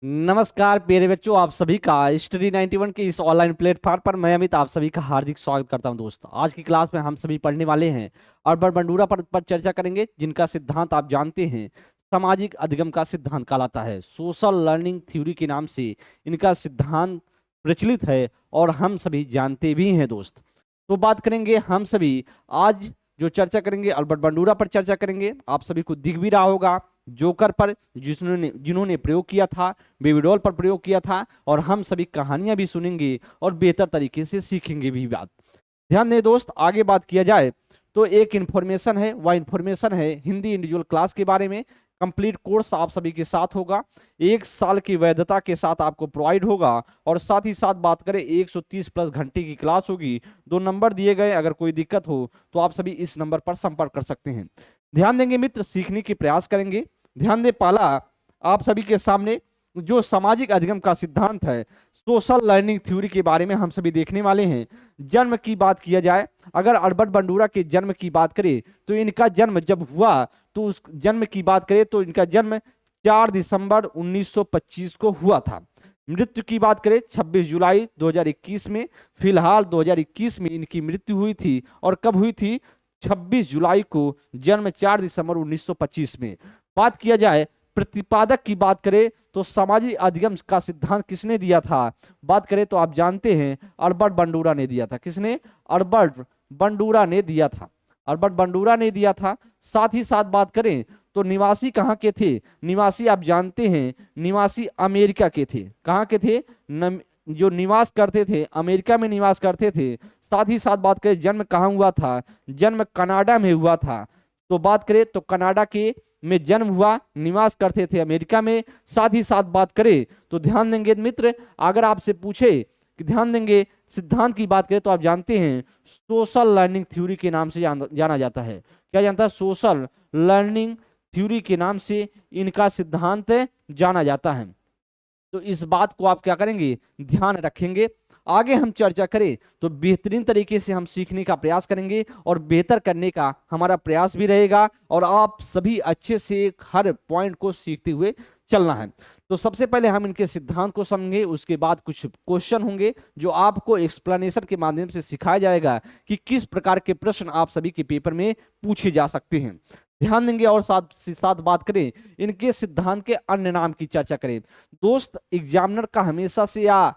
नमस्कार प्यारे बच्चों, आप सभी का स्टडी 91 के इस ऑनलाइन प्लेटफॉर्म पर मैं अमित आप सभी का हार्दिक स्वागत करता हूं। दोस्त, आज की क्लास में हम सभी पढ़ने वाले हैं अल्बर्ट बंडूरा पर चर्चा करेंगे, जिनका सिद्धांत आप जानते हैं सामाजिक अधिगम का सिद्धांत कहलाता है। सोशल लर्निंग थ्योरी के नाम से इनका सिद्धांत प्रचलित है और हम सभी जानते भी हैं। दोस्त, तो बात करेंगे हम सभी आज जो चर्चा करेंगे अल्बर्ट बंडूरा पर चर्चा करेंगे। आप सभी को दिख भी रहा होगा जोकर पर, जिन्होंने प्रयोग किया था, बेबीडॉल पर प्रयोग किया था। और हम सभी कहानियां भी सुनेंगे और बेहतर तरीके से सीखेंगे भी। बात ध्यान दें दोस्त, आगे बात किया जाए तो एक इन्फॉर्मेशन है, वह इन्फॉर्मेशन है हिंदी इंडिविजुअल क्लास के बारे में। कंप्लीट कोर्स आप सभी के साथ होगा, 1 साल की वैधता के साथ आपको प्रोवाइड होगा। और साथ ही साथ बात करें 130 प्लस घंटे की क्लास होगी। 2 नंबर दिए गए, अगर कोई दिक्कत हो तो आप सभी इस नंबर पर संपर्क कर सकते हैं। ध्यान देंगे मित्र, सीखने की प्रयास करेंगे। ध्यान दे, पहला आप सभी के सामने जो सामाजिक अधिगम का सिद्धांत है, सोशल लर्निंग थ्योरी के बारे में हम सभी देखने वाले हैं। जन्म की बात किया जाए, अगर अल्बर्ट बंडूरा के जन्म की बात करें तो इनका जन्म जब हुआ तो उस जन्म की बात करें तो इनका जन्म 4 दिसंबर 1925 को हुआ था। मृत्यु की बात करें 26 जुलाई 2021 में। फिलहाल 2021 में इनकी मृत्यु हुई थी। और कब हुई थी? 26 जुलाई को, जन्म 4 दिसंबर 1925 में। बात किया जाए प्रतिपादक की बात करें तो सामाजिक अधिगम का सिद्धांत किसने दिया था? बात करें तो आप जानते हैं अल्बर्ट बंडूरा ने दिया था। किसने? अल्बर्ट बंडूरा ने दिया था। अल्बर्ट बंडूरा ने दिया था। साथ ही साथ बात करें तो निवासी कहाँ के थे? निवासी आप जानते हैं, निवासी अमेरिका के थे। कहाँ के थे? जो निवास करते थे अमेरिका में निवास करते थे। साथ ही साथ बात करें जन्म कहाँ हुआ था? जन्म कनाडा में हुआ था। तो बात करें तो कनाडा के में जन्म हुआ, निवास करते थे अमेरिका में। साथ ही साथ बात करें तो ध्यान देंगे मित्र, अगर आपसे पूछे कि ध्यान देंगे सिद्धांत की बात करें तो आप जानते हैं सोशल लर्निंग थ्योरी के नाम से जाना जाता है। क्या जानता है? सोशल लर्निंग थ्योरी के नाम से इनका सिद्धांत जाना जाता है। तो इस बात को आप क्या करेंगे? ध्यान रखेंगे। आगे हम चर्चा करें तो बेहतरीन तरीके से हम सीखने का प्रयास करेंगे और बेहतर करने का हमारा प्रयास भी रहेगा। और आप सभी अच्छे से हर पॉइंट को सीखते हुए चलना है। तो सबसे पहले हम इनके सिद्धांत को समझेंगे, उसके बाद कुछ क्वेश्चन होंगे जो आपको एक्सप्लेनेशन के माध्यम से सिखाया जाएगा कि किस प्रकार के प्रश्न आप सभी के पेपर में पूछे जा सकते हैं। ध्यान देंगे और साथ साथ बात करें इनके सिद्धांत के अन्य नाम की चर्चा करें। दोस्त, एग्जामिनर का हमेशा से या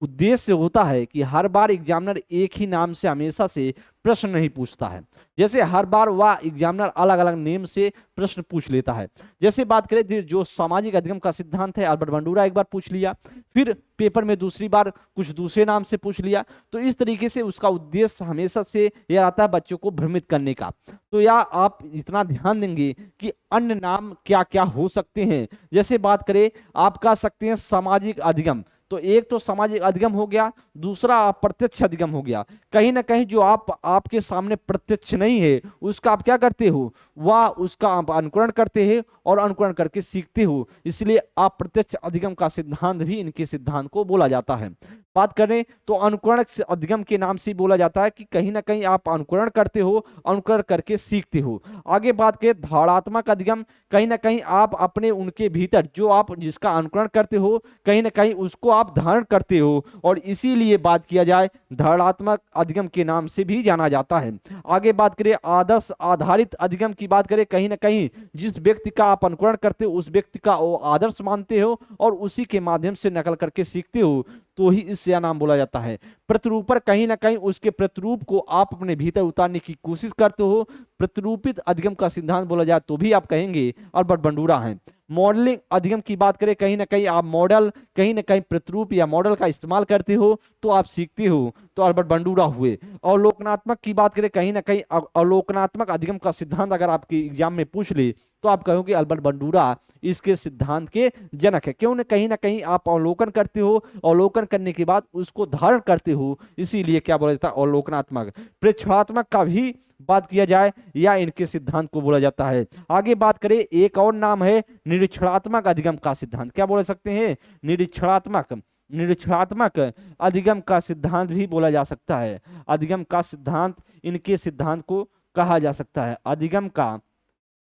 उद्देश्य होता है कि हर बार एग्जामिनर एक ही नाम से हमेशा से प्रश्न नहीं पूछता है। जैसे हर बार वह एग्जामिनर अलग अलग नेम से प्रश्न पूछ लेता है। जैसे बात करें जो सामाजिक अधिगम का सिद्धांत है, अल्बर्ट बंडूरा एक बार पूछ लिया, फिर पेपर में दूसरी बार कुछ दूसरे नाम से पूछ लिया। तो इस तरीके से उसका उद्देश्य हमेशा से यह रहता है बच्चों को भ्रमित करने का। तो या आप इतना ध्यान देंगे कि अन्य नाम क्या क्या हो सकते हैं। जैसे बात करें, आप कह सकते हैं सामाजिक अधिगम, तो एक तो सामाजिक अधिगम हो गया, दूसरा अप्रत्यक्ष अधिगम हो गया। कहीं ना कहीं जो आपके सामने प्रत्यक्ष नहीं है उसका आप क्या करते हो? वह उसका आप अनुकरण करते हैं और अनुकरण करके सीखते हो। इसलिए अप्रत्यक्ष अधिगम का सिद्धांत भी इनके सिद्धांत को बोला जाता है। बात करें तो अनुकरण अधिगम के नाम से बोला जाता है कि कहीं ना कहीं आप अनुकरण करते हो, अनुकरण करके सीखते हो। आगे बात करें धारणात्मक अधिगम, कहीं ना कहीं आप अपने उनके भीतर जो आप जिसका अनुकरण करते हो कहीं ना कहीं उसको आप धारण करते हो, और इसीलिए बात किया जाए धारणात्मक अधिगम के नाम से भी जाना जाता है। आगे बात करें आदर्श आधारित अधिगम की बात करें, कहीं ना कहीं जिस व्यक्ति का आप अनुकरण करते हो उस व्यक्ति का वो आदर्श मानते हो और उसी के माध्यम से नकल करके सीखते हो, तो ही इससे नाम बोला जाता है। प्रतिरूपर, कहीं ना कहीं उसके प्रतिरूप को आप अपने भीतर उतारने की कोशिश करते हो, प्रतिरूपित अधिगम का सिद्धांत बोला जाए तो भी आप कहेंगे अल्बर्ट बंडूरा है। मॉडलिंग अधिगम की बात करें, कहीं ना कहीं आप मॉडल, कहीं ना कहीं प्रतिरूप या मॉडल का इस्तेमाल करते हो तो आप सीखते हो, तो अल्बर्ट बंडूरा हुए। अवलोकनात्मक की बात करें, कहीं ना कहीं अवलोकनात्मक अधिगम का सिद्धांत अगर आपके एग्जाम में पूछ ले तो आप कहोगे अल्बर्ट बंडूरा इसके सिद्धांत के जनक है। क्यों? न कहीं ना कहीं आप अवलोकन करते हो, अवलोकन करने के बाद उसको धारण करते हो, इसीलिए क्या बोला जाता है? अवलोकनात्मक। प्रेक्षणात्मक का भी बात किया जाए या इनके सिद्धांत को बोला जाता है। आगे बात करें, एक और नाम है निरीक्षणात्मक अधिगम का सिद्धांत। क्या बोल सकते हैं? निरीक्षणात्मक। निरीक्षणात्मक अधिगम का सिद्धांत भी बोला जा सकता है। अधिगम का सिद्धांत, इनके सिद्धांत को कहा जा सकता है अधिगम का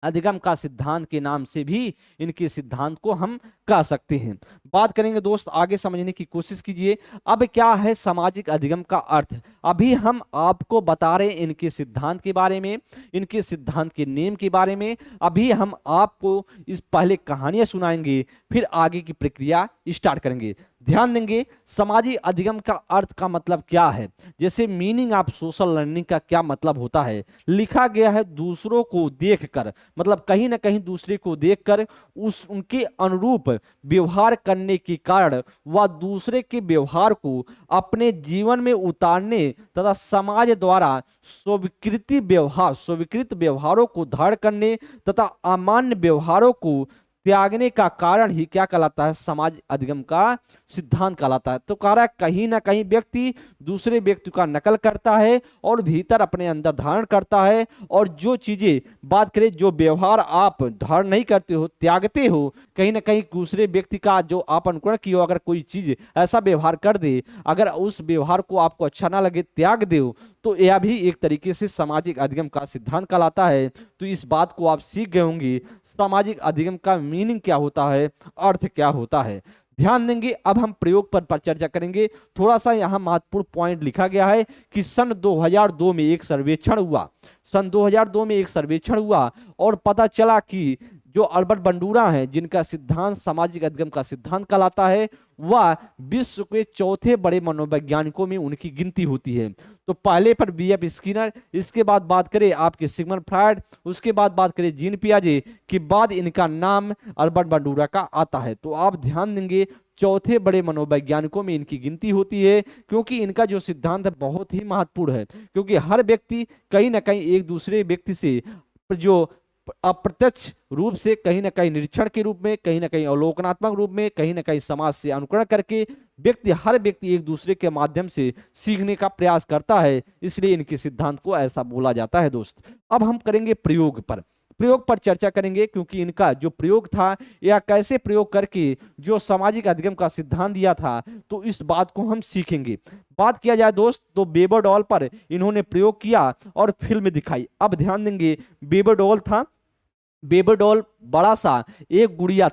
अधिगम का सिद्धांत के नाम से भी इनके सिद्धांत को हम कह सकते हैं। बात करेंगे दोस्त, आगे समझने की कोशिश कीजिए। अब क्या है सामाजिक अधिगम का अर्थ? अभी हम आपको बता रहे हैं इनके सिद्धांत के बारे में, इनके सिद्धांत के नेम के बारे में। अभी हम आपको इस पहले कहानियां सुनाएंगे, फिर आगे की प्रक्रिया स्टार्ट करेंगे। ध्यान देंगे, सामाजिक अधिगम का अर्थ का मतलब क्या है। जैसे मीनिंग ऑफ सोशल लर्निंग का क्या मतलब होता है, लिखा गया है दूसरों को देखकर, मतलब कहीं ना कहीं दूसरे को देखकर उनके अनुरूप व्यवहार करने के कारण वह दूसरे के व्यवहार को अपने जीवन में उतारने तथा समाज द्वारा स्वीकृत व्यवहारों को धारण करने तथा अमान्य व्यवहारों को त्यागने का कारण ही क्या कहलाता है, समाज अधिगम का सिद्धांत कहलाता है। तो कह रहा है कहीं ना कहीं व्यक्ति दूसरे व्यक्ति का नकल करता है और भीतर अपने अंदर धारण करता है, और जो चीजें, बात करें जो व्यवहार आप धारण नहीं करते हो, त्यागते हो, कहीं ना कहीं दूसरे व्यक्ति का जो आप अनुकरण किए हो, अगर कोई चीज ऐसा व्यवहार कर दे, अगर उस व्यवहार को आपको अच्छा ना लगे, त्याग दो, तो यह भी एक तरीके से सामाजिक अधिगम का सिद्धांत कहलाता है। तो इस बात को आप सीख गए होंगे, सामाजिक अधिगम का मीनिंग क्या होता है, अर्थ क्या होता है। ध्यान देंगे, अब हम प्रयोग पर चर्चा करेंगे। थोड़ा सा यहाँ महत्वपूर्ण पॉइंट लिखा गया है कि सन 2002 में एक सर्वेक्षण हुआ, सन 2002 में एक सर्वेक्षण हुआ और पता चला कि जो अल्बर्ट बंडूरा हैं, जिनका सिद्धांत सामाजिक अधिगम का सिद्धांत कहलाता है, वह विश्व के चौथे बड़े मनोवैज्ञानिकों में उनकी गिनती होती है। तो पहले पर बीएफ स्किनर, इसके बाद बात करें आपके सिगमंड फ्रायड, उसके बाद बात करें जीन पियाजे, के बाद इनका नाम अल्बर्ट बंडूरा का आता है। तो आप ध्यान देंगे, चौथे बड़े मनोवैज्ञानिकों में इनकी गिनती होती है, क्योंकि इनका जो सिद्धांत है बहुत ही महत्वपूर्ण है। क्योंकि हर व्यक्ति कहीं ना कहीं एक दूसरे व्यक्ति से जो अप्रत्यक्ष रूप से, कहीं ना कहीं निरीक्षण के रूप में, कहीं ना कहीं अवलोकनात्मक रूप में, कहीं ना कहीं समाज से अनुकरण करके हर व्यक्ति एक दूसरे के माध्यम से सीखने का प्रयास करता है, इसलिए इनके सिद्धांत को ऐसा बोला जाता है। दोस्त, अब हम करेंगे प्रयोग पर चर्चा करेंगे, क्योंकि इनका जो प्रयोग था या कैसे प्रयोग करके जो सामाजिक अधिगम का सिद्धांत दिया था, तो इस बात को हम सीखेंगे। बात किया जाए दोस्त, तो बेबर डॉल पर इन्होंने प्रयोग किया और फिल्म दिखाई। अब ध्यान देंगे, बेबर डॉल बड़ा सा एक गुड़िया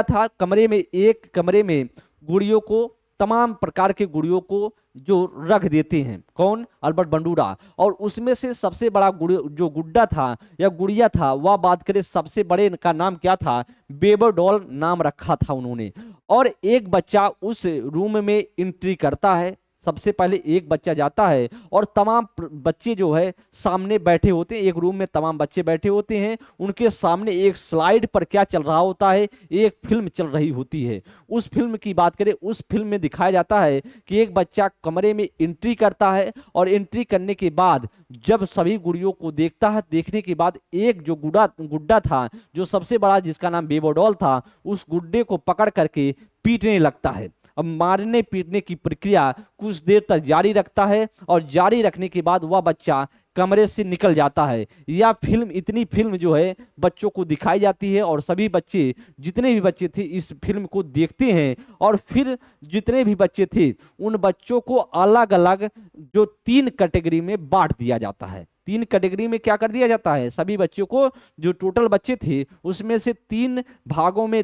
था कमरे में, एक कमरे में गुड़ियों को, तमाम प्रकार के गुड़ियों को जो रख देते हैं, कौन, अल्बर्ट बंडूरा, और उसमें से सबसे बड़ा जो गुड्डा था या गुड़िया था, वह बात करें सबसे बड़े का नाम क्या था, बेबर डॉल नाम रखा था उन्होंने। और एक बच्चा उस रूम में एंट्री करता है, सबसे पहले एक बच्चा जाता है और तमाम बच्चे जो है सामने बैठे होते हैं, एक रूम में तमाम बच्चे बैठे होते हैं, उनके सामने एक स्लाइड पर क्या चल रहा होता है, एक फिल्म चल रही होती है। उस फिल्म की बात करें, उस फिल्म में दिखाया जाता है कि एक बच्चा कमरे में एंट्री करता है और एंट्री करने के बाद जब सभी गुड़ियों को देखता है, देखने के बाद एक जो गुड्डा था, जो सबसे बड़ा, जिसका नाम बेबोडॉल था, उस गुड्डे को पकड़ करके पीटने लगता है। अब मारने पीटने की प्रक्रिया कुछ देर तक जारी रखता है और जारी रखने के बाद वह बच्चा कमरे से निकल जाता है। यह फिल्म जो है बच्चों को दिखाई जाती है और सभी बच्चे, जितने भी बच्चे थे, इस फिल्म को देखते हैं और फिर जितने भी बच्चे थे उन बच्चों को अलग अलग जो 3 कैटेगरी में बांट दिया जाता है। 3 कैटेगरी में क्या कर दिया जाता है, सभी बच्चों को, जो टोटल बच्चे थे उसमें से 3 भागों में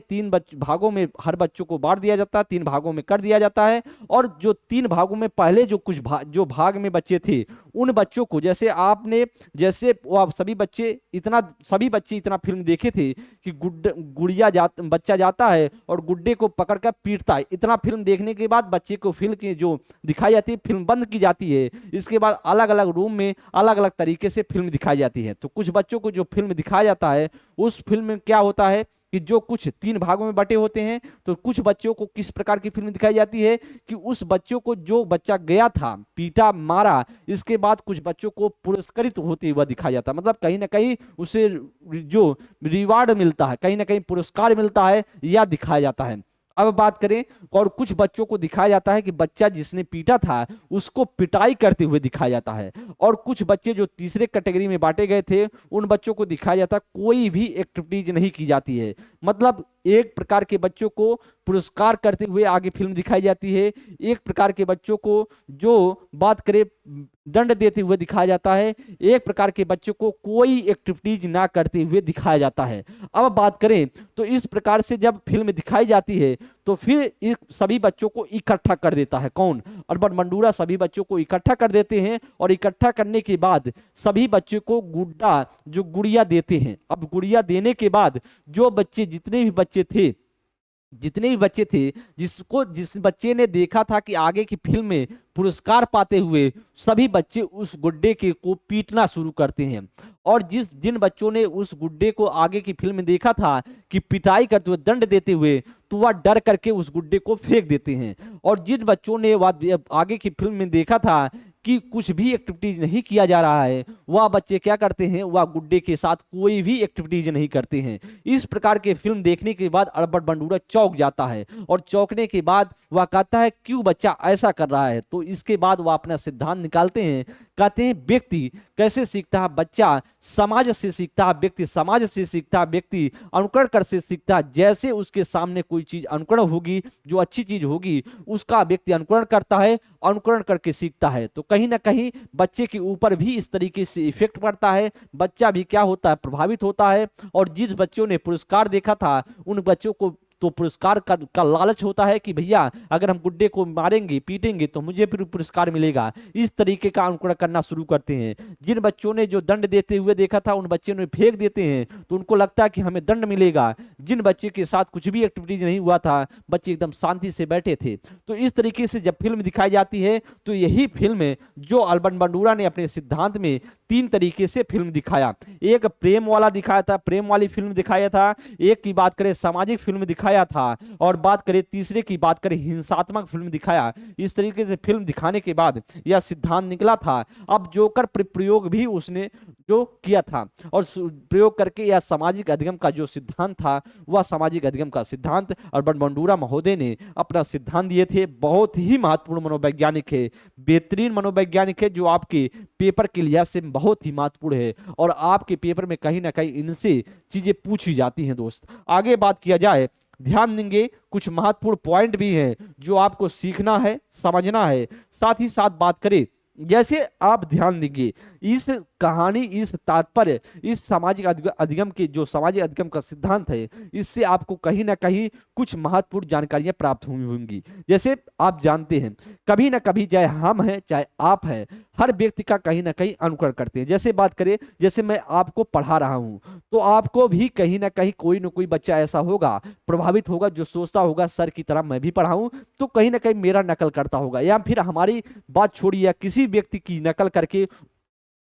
हर बच्चों को बांट दिया जाता है, 3 भागों में कर दिया जाता है। और जो 3 भागों में पहले जो जो भाग में बच्चे थे, उन बच्चों को, जैसे वो सभी बच्चे इतना फिल्म देखे थे कि बच्चा जाता है और गुड्डे को पकड़कर पीटता है। इतना फिल्म देखने के बाद बच्चे को फिल्म की जो दिखाई जाती है, फिल्म बंद की जाती है। इसके बाद अलग अलग रूम में अलग अलग तरीके से फिल्म दिखाई जाती है। तो कुछ बच्चों को जो फिल्म दिखाया जाता है, उस फिल्म में क्या होता है कि जो कुछ 3 भागों में बटे होते हैं, तो कुछ बच्चों को किस प्रकार की फिल्म दिखाई जाती है कि उस बच्चों को, जो बच्चा गया था, पीटा मारा, इसके बाद कुछ बच्चों को पुरस्कृत होते हुआ दिखाया जाता है। मतलब कहीं ना कहीं उसे जो रिवार्ड मिलता है, कहीं ना कहीं पुरस्कार मिलता है, यह दिखाया जाता है। अब बात करें, और कुछ बच्चों को दिखाया जाता है कि बच्चा जिसने पीटा था उसको पिटाई करते हुए दिखाया जाता है। और कुछ बच्चे जो तीसरे कैटेगरी में बांटे गए थे, उन बच्चों को दिखाया जाता है कोई भी एक्टिविटीज नहीं की जाती है। मतलब एक प्रकार के बच्चों को पुरस्कार करते हुए आगे फिल्म दिखाई जाती है, एक प्रकार के बच्चों को, जो बात करें दंड देते हुए दिखाया जाता है, एक प्रकार के बच्चों को कोई एक्टिविटीज ना करते हुए दिखाया जाता है। अब बात करें तो इस प्रकार से जब फिल्म दिखाई जाती है तो फिर इस सभी बच्चों को इकट्ठा कर देता है कौन, अर्बन बंडूरा सभी बच्चों को इकट्ठा कर देते हैं और इकट्ठा करने के बाद सभी बच्चों को गुड्डा जो गुड़िया देते हैं। अब गुड़िया देने के बाद जो बच्चे जितने भी बच्चे थे जिस बच्चे ने देखा था कि आगे की फिल्म में पुरस्कार पाते हुए सभी बच्चे उस गुड्डे के को पीटना शुरू करते हैं। और जिन बच्चों ने उस गुड्डे को आगे की फिल्म में देखा था कि पिटाई करते हुए दंड देते हुए, तो वह डर करके उस गुड्डे को फेंक देते हैं। और जिन बच्चों ने वह आगे की फिल्म में देखा था कि कुछ भी एक्टिविटीज नहीं किया जा रहा है, वह बच्चे क्या करते हैं, वह गुड्डे के साथ कोई भी एक्टिविटीज नहीं करते हैं। इस प्रकार के फिल्म देखने के बाद अर्बन बंडूरा चौंक जाता है और चौंकने के बाद वह कहता है क्यों बच्चा ऐसा कर रहा है। तो इसके बाद वह अपना सिद्धांत निकालते हैं, कहते हैं व्यक्ति कैसे सीखता है, बच्चा समाज से सीखता है, व्यक्ति समाज से सीखता है, व्यक्ति अनुकरण कर से सीखता है। जैसे उसके सामने कोई चीज अनुकरण होगी, जो अच्छी चीज होगी उसका व्यक्ति अनुकरण करता है, अनुकरण करके सीखता है। तो कहीं ना कहीं बच्चे के ऊपर भी इस तरीके से इफेक्ट पड़ता है, बच्चा भी क्या होता है, प्रभावित होता है। और जिस बच्चों ने पुरस्कार देखा था उन बच्चों को तो पुरस्कार का लालच होता है कि भैया अगर हम गुड्डे को मारेंगे पीटेंगे तो मुझे फिर पुरस्कार मिलेगा। इस तरीके का अनुकरण करना शुरू करते हैं। जिन बच्चों ने जो दंड देते हुए देखा था उन बच्चों ने फेंक देते हैं तो उनको लगता है कि हमें दंड मिलेगा। जिन बच्चे के साथ कुछ भी एक्टिविटीज नहीं हुआ था, बच्चे एकदम शांति से बैठे थे। तो इस तरीके से जब फिल्म दिखाई जाती है तो यही फिल्म जो अर्बन बंडूरा ने अपने सिद्धांत में 3 तरीके से फिल्म दिखाया, एक प्रेम वाला दिखाया था, प्रेम वाली फिल्म दिखाया था, एक की बात करें सामाजिक फिल्म दिखाया था, और बात करें तीसरे की बात करें हिंसात्मक फिल्म दिखाया। इस तरीके से फिल्म दिखाने के बाद यह सिद्धांत निकला था। अब जोकर प्रयोग भी उसने जो किया था और प्रयोग करके यह सामाजिक अधिगम का जो सिद्धांत था वह सामाजिक अधिगम का सिद्धांत अर्बन बंडूरा महोदय ने अपना सिद्धांत दिए थे। बहुत ही महत्वपूर्ण मनोवैज्ञानिक है, बेहतरीन मनोवैज्ञानिक है, जो आपके पेपर के लिहाज से बहुत ही महत्वपूर्ण है और आपके पेपर में कहीं ना कहीं इनसे चीजें पूछी जाती हैं। दोस्त आगे बात किया जाए, ध्यान देंगे कुछ महत्वपूर्ण पॉइंट भी हैं जो आपको सीखना है, समझना है। साथ ही साथ बात करें, जैसे आप ध्यान देंगे इस कहानी, इस तात्पर्य, इस सामाजिक अधिगम के जो सामाजिक अधिगम का सिद्धांत है, इससे आपको कहीं ना कहीं कुछ महत्वपूर्ण जानकारियां प्राप्त हुई होंगी। जैसे आप जानते हैं कभी ना कभी चाहे हम हैं चाहे आप हैं, हर व्यक्ति का कहीं ना कहीं अनुकरण करते हैं। जैसे बात करें, जैसे मैं आपको पढ़ा रहा हूं तो आपको भी कहीं ना कहीं कोई ना कोई बच्चा ऐसा होगा, प्रभावित होगा, जो सोचता होगा सर की तरह मैं भी पढ़ाऊं, तो कहीं ना कहीं मेरा नकल करता होगा। या फिर हमारी बात छोड़िए, किसी व्यक्ति की नकल करके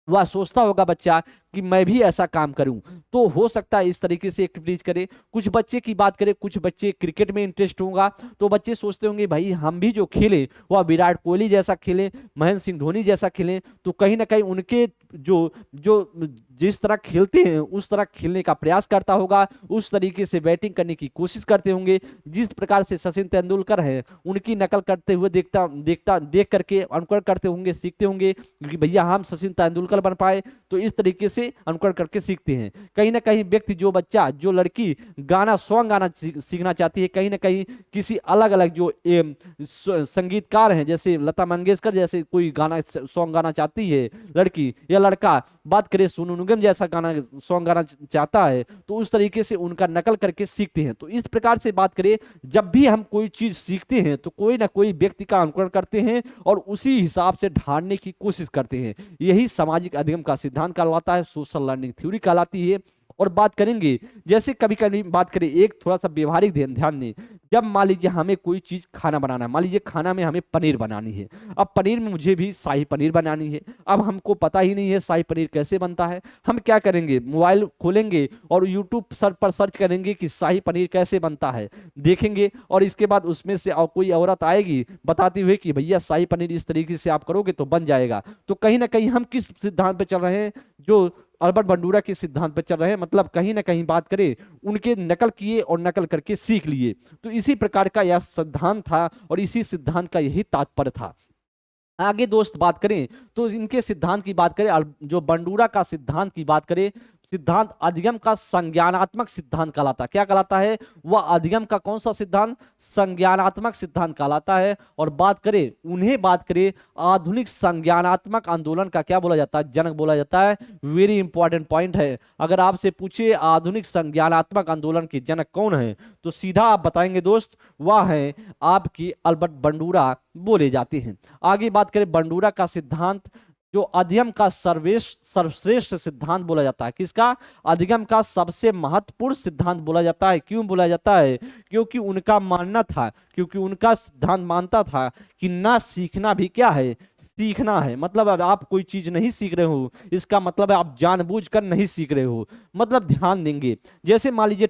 वह सोचता होगा बच्चा कि मैं भी ऐसा काम करूं, तो हो सकता है इस तरीके से एक्टिविटीज करे। कुछ बच्चे की बात करें, कुछ बच्चे क्रिकेट में इंटरेस्ट होगा तो बच्चे सोचते होंगे भाई हम भी जो खेलें वह विराट कोहली जैसा खेलें, महेंद्र सिंह धोनी जैसा खेलें। तो कहीं ना कहीं उनके जो जो जिस तरह खेलते हैं उस तरह खेलने का प्रयास करता होगा, उस तरीके से बैटिंग करने की कोशिश करते होंगे। जिस प्रकार से सचिन तेंदुलकर है उनकी नकल करते हुए देख करके अनुकरण करते होंगे, सीखते होंगे कि भैया हम सचिन तेंदुलकर बन पाए, तो इस तरीके से अनुकरण करके सीखते हैं। कहीं ना कहीं व्यक्ति, जो बच्चा, जो लड़की गाना सॉन्ग गाना सीखना चाहती है, कहीं ना कहीं किसी अलग अलग जो संगीतकार हैं, जैसे लता मंगेशकर जैसे कोई गाना सॉन्ग गाना चाहती है लड़की या लड़का, बात करें सोनू निगम जैसा गाना सॉन्ग गाना चाहता है, तो उस तरीके से उनका नकल करके सीखते हैं। तो इस प्रकार से बात करें, जब भी हम कोई चीज सीखते हैं तो कोई ना कोई व्यक्ति का अनुकरण करते हैं और उसी हिसाब से ढालने की कोशिश करते हैं। यही सामाजिक अधिगम का सिद्धांत कहलाता है, सोशल लर्निंग थ्योरी कहलाती है। और बात करेंगे, जैसे कभी कभी बात करें, एक थोड़ा सा व्यवहारिक ध्यान दें। जब मान लीजिए हमें कोई चीज खाना बनाना है, मान लीजिए खाना में हमें पनीर बनानी है। अब पनीर में मुझे भी शाही पनीर बनानी है। अब हमको पता ही नहीं है शाही पनीर कैसे बनता है। हम क्या करेंगे, मोबाइल खोलेंगे और यूट्यूब पर सर्च करेंगे कि शाही पनीर कैसे बनता है, देखेंगे और इसके बाद उसमें से कोई औरत आएगी बताते हुए कि भैया शाही पनीर इस तरीके से आप करोगे तो बन जाएगा। तो कहीं ना कहीं हम किस सिद्धांत पे चल रहे हैं, जो अर्बन बंडूरा के सिद्धांत पर चल रहे हैं। मतलब कहीं ना कहीं बात करें, उनके नकल किए और नकल करके सीख लिए। तो इसी प्रकार का यह सिद्धांत था और इसी सिद्धांत का यही तात्पर्य था। आगे दोस्त बात करें तो इनके सिद्धांत की बात करें, जो बंडूरा का सिद्धांत की बात करें, सिद्धांत अधिगम का संज्ञानात्मक सिद्धांत कहलाता है। क्या कहलाता है? वह अधिगम का कौन सा सिद्धांत? संज्ञानात्मक सिद्धांत कहलाता है। और बात करें आधुनिक संज्ञानात्मक आंदोलन का क्या बोला जाता है? जनक बोला जाता है। वेरी इंपॉर्टेंट पॉइंट है। अगर आपसे पूछे आधुनिक संज्ञानात्मक आंदोलन के जनक कौन है, तो सीधा आप बताएंगे दोस्त, वह है आपकी अल्बर्ट बंडूरा बोले जाते हैं। आगे बात करें बंडूरा का सिद्धांत जो अधिगम का सर्वश्रेष्ठ सिद्धांत बोला जाता है। किसका? अधिगम का सबसे महत्वपूर्ण सिद्धांत बोला जाता है। क्यों बोला जाता है? क्योंकि उनका सिद्धांत मानता था कि ना सीखना भी क्या है? सीखना है। मतलब अब आप कोई चीज नहीं सीख रहे हो, इसका मतलब है आप जानबूझकर नहीं सीख रहे हो। मतलब ध्यान देंगे, जैसे मान लीजिए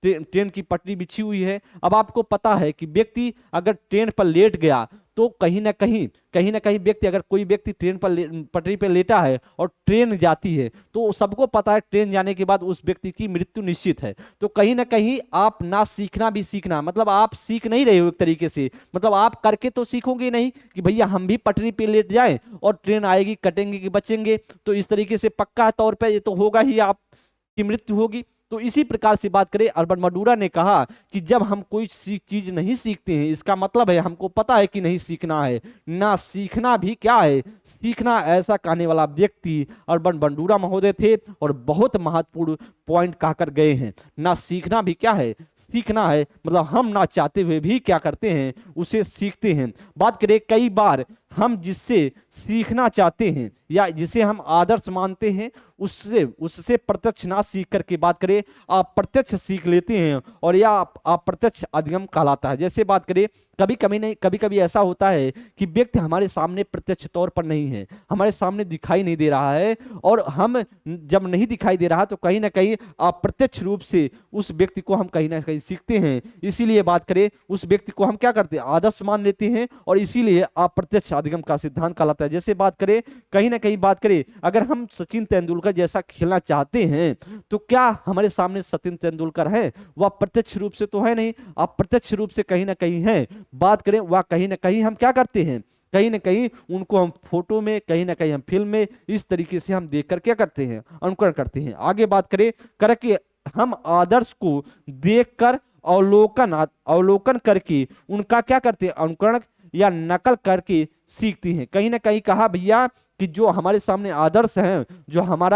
ट्रेन की पटरी बिछी हुई है। अब आपको पता है कि व्यक्ति अगर ट्रेन पर लेट गया तो कहीं ना कहीं व्यक्ति, अगर कोई व्यक्ति ट्रेन पर पटरी पर लेटा है और ट्रेन जाती है, तो सबको पता है ट्रेन जाने के बाद उस व्यक्ति की मृत्यु निश्चित है। तो कहीं ना कहीं आप ना सीखना भी सीखना, मतलब आप सीख नहीं रहे हो एक तरीके से। मतलब आप करके तो सीखोगे नहीं कि भैया हम भी पटरी पे लेट जाएं और ट्रेन आएगी, कटेंगे कि बचेंगे। तो इस तरीके से पक्का तौर पर ये तो होगा ही, आपकी मृत्यु होगी। तो इसी प्रकार से बात करें, अल्बर्ट बंडूरा ने कहा कि जब हम कोई चीज नहीं सीखते हैं, इसका मतलब है हमको पता है कि नहीं सीखना है, ना सीखना भी क्या है? सीखना। ऐसा कहने वाला व्यक्ति अल्बर्ट बंडूरा महोदय थे और बहुत महत्वपूर्ण पॉइंट कहकर गए हैं। ना सीखना भी क्या है? सीखना है। मतलब हम ना चाहते हुए भी क्या करते हैं? उसे सीखते हैं। बात करें, कई बार हम जिससे सीखना चाहते हैं या जिसे हम आदर्श मानते हैं, उससे प्रत्यक्ष ना सीख करके बात करें अप्रत्यक्ष सीख लेते हैं, और यह अप्रत्यक्ष अधिगम कहलाता है। जैसे बात करें, कभी कभी ऐसा होता है कि व्यक्ति हमारे सामने प्रत्यक्ष तौर पर नहीं है, हमारे सामने दिखाई नहीं दे रहा है, और हम जब नहीं दिखाई दे रहा तो कहीं ना कहीं अप्रत्यक्ष रूप से उस व्यक्ति को हम कहीं ना कहीं सीखते हैं। इसीलिए बात करें, उस व्यक्ति को हम क्या करते हैं? आदर्श मान लेते हैं, और इसीलिए अप्रत्यक्ष अधिगम का सिद्धांत कहलाता है। जैसे बात करें, कहीं ना कहीं बात करें, अगर हम सचिन तेंदुलकर जैसा खेलना चाहते हैं, तो क्या हमारे सामने सचिन तेंदुलकर है? वह प्रत्यक्ष रूप से तो है नहीं, अप्रत्यक्ष रूप से कहीं ना कहीं है। बात करें, वह कहीं ना कहीं हम क्या करते हैं? कहीं ना कहीं उनको हम फोटो में, कहीं ना कहीं हम फिल्म में, इस तरीके से हम देखकर क्या करते हैं? अनुकरण करते हैं। आगे बात करें, करके हम आदर्श को देखकर अवलोकन करके उनका क्या करते हैं? अनुकरण या नकल करके सीखती हैं। कहीं ना कहीं कहा भैया कि जो हमारे सामने आदर्श हैं,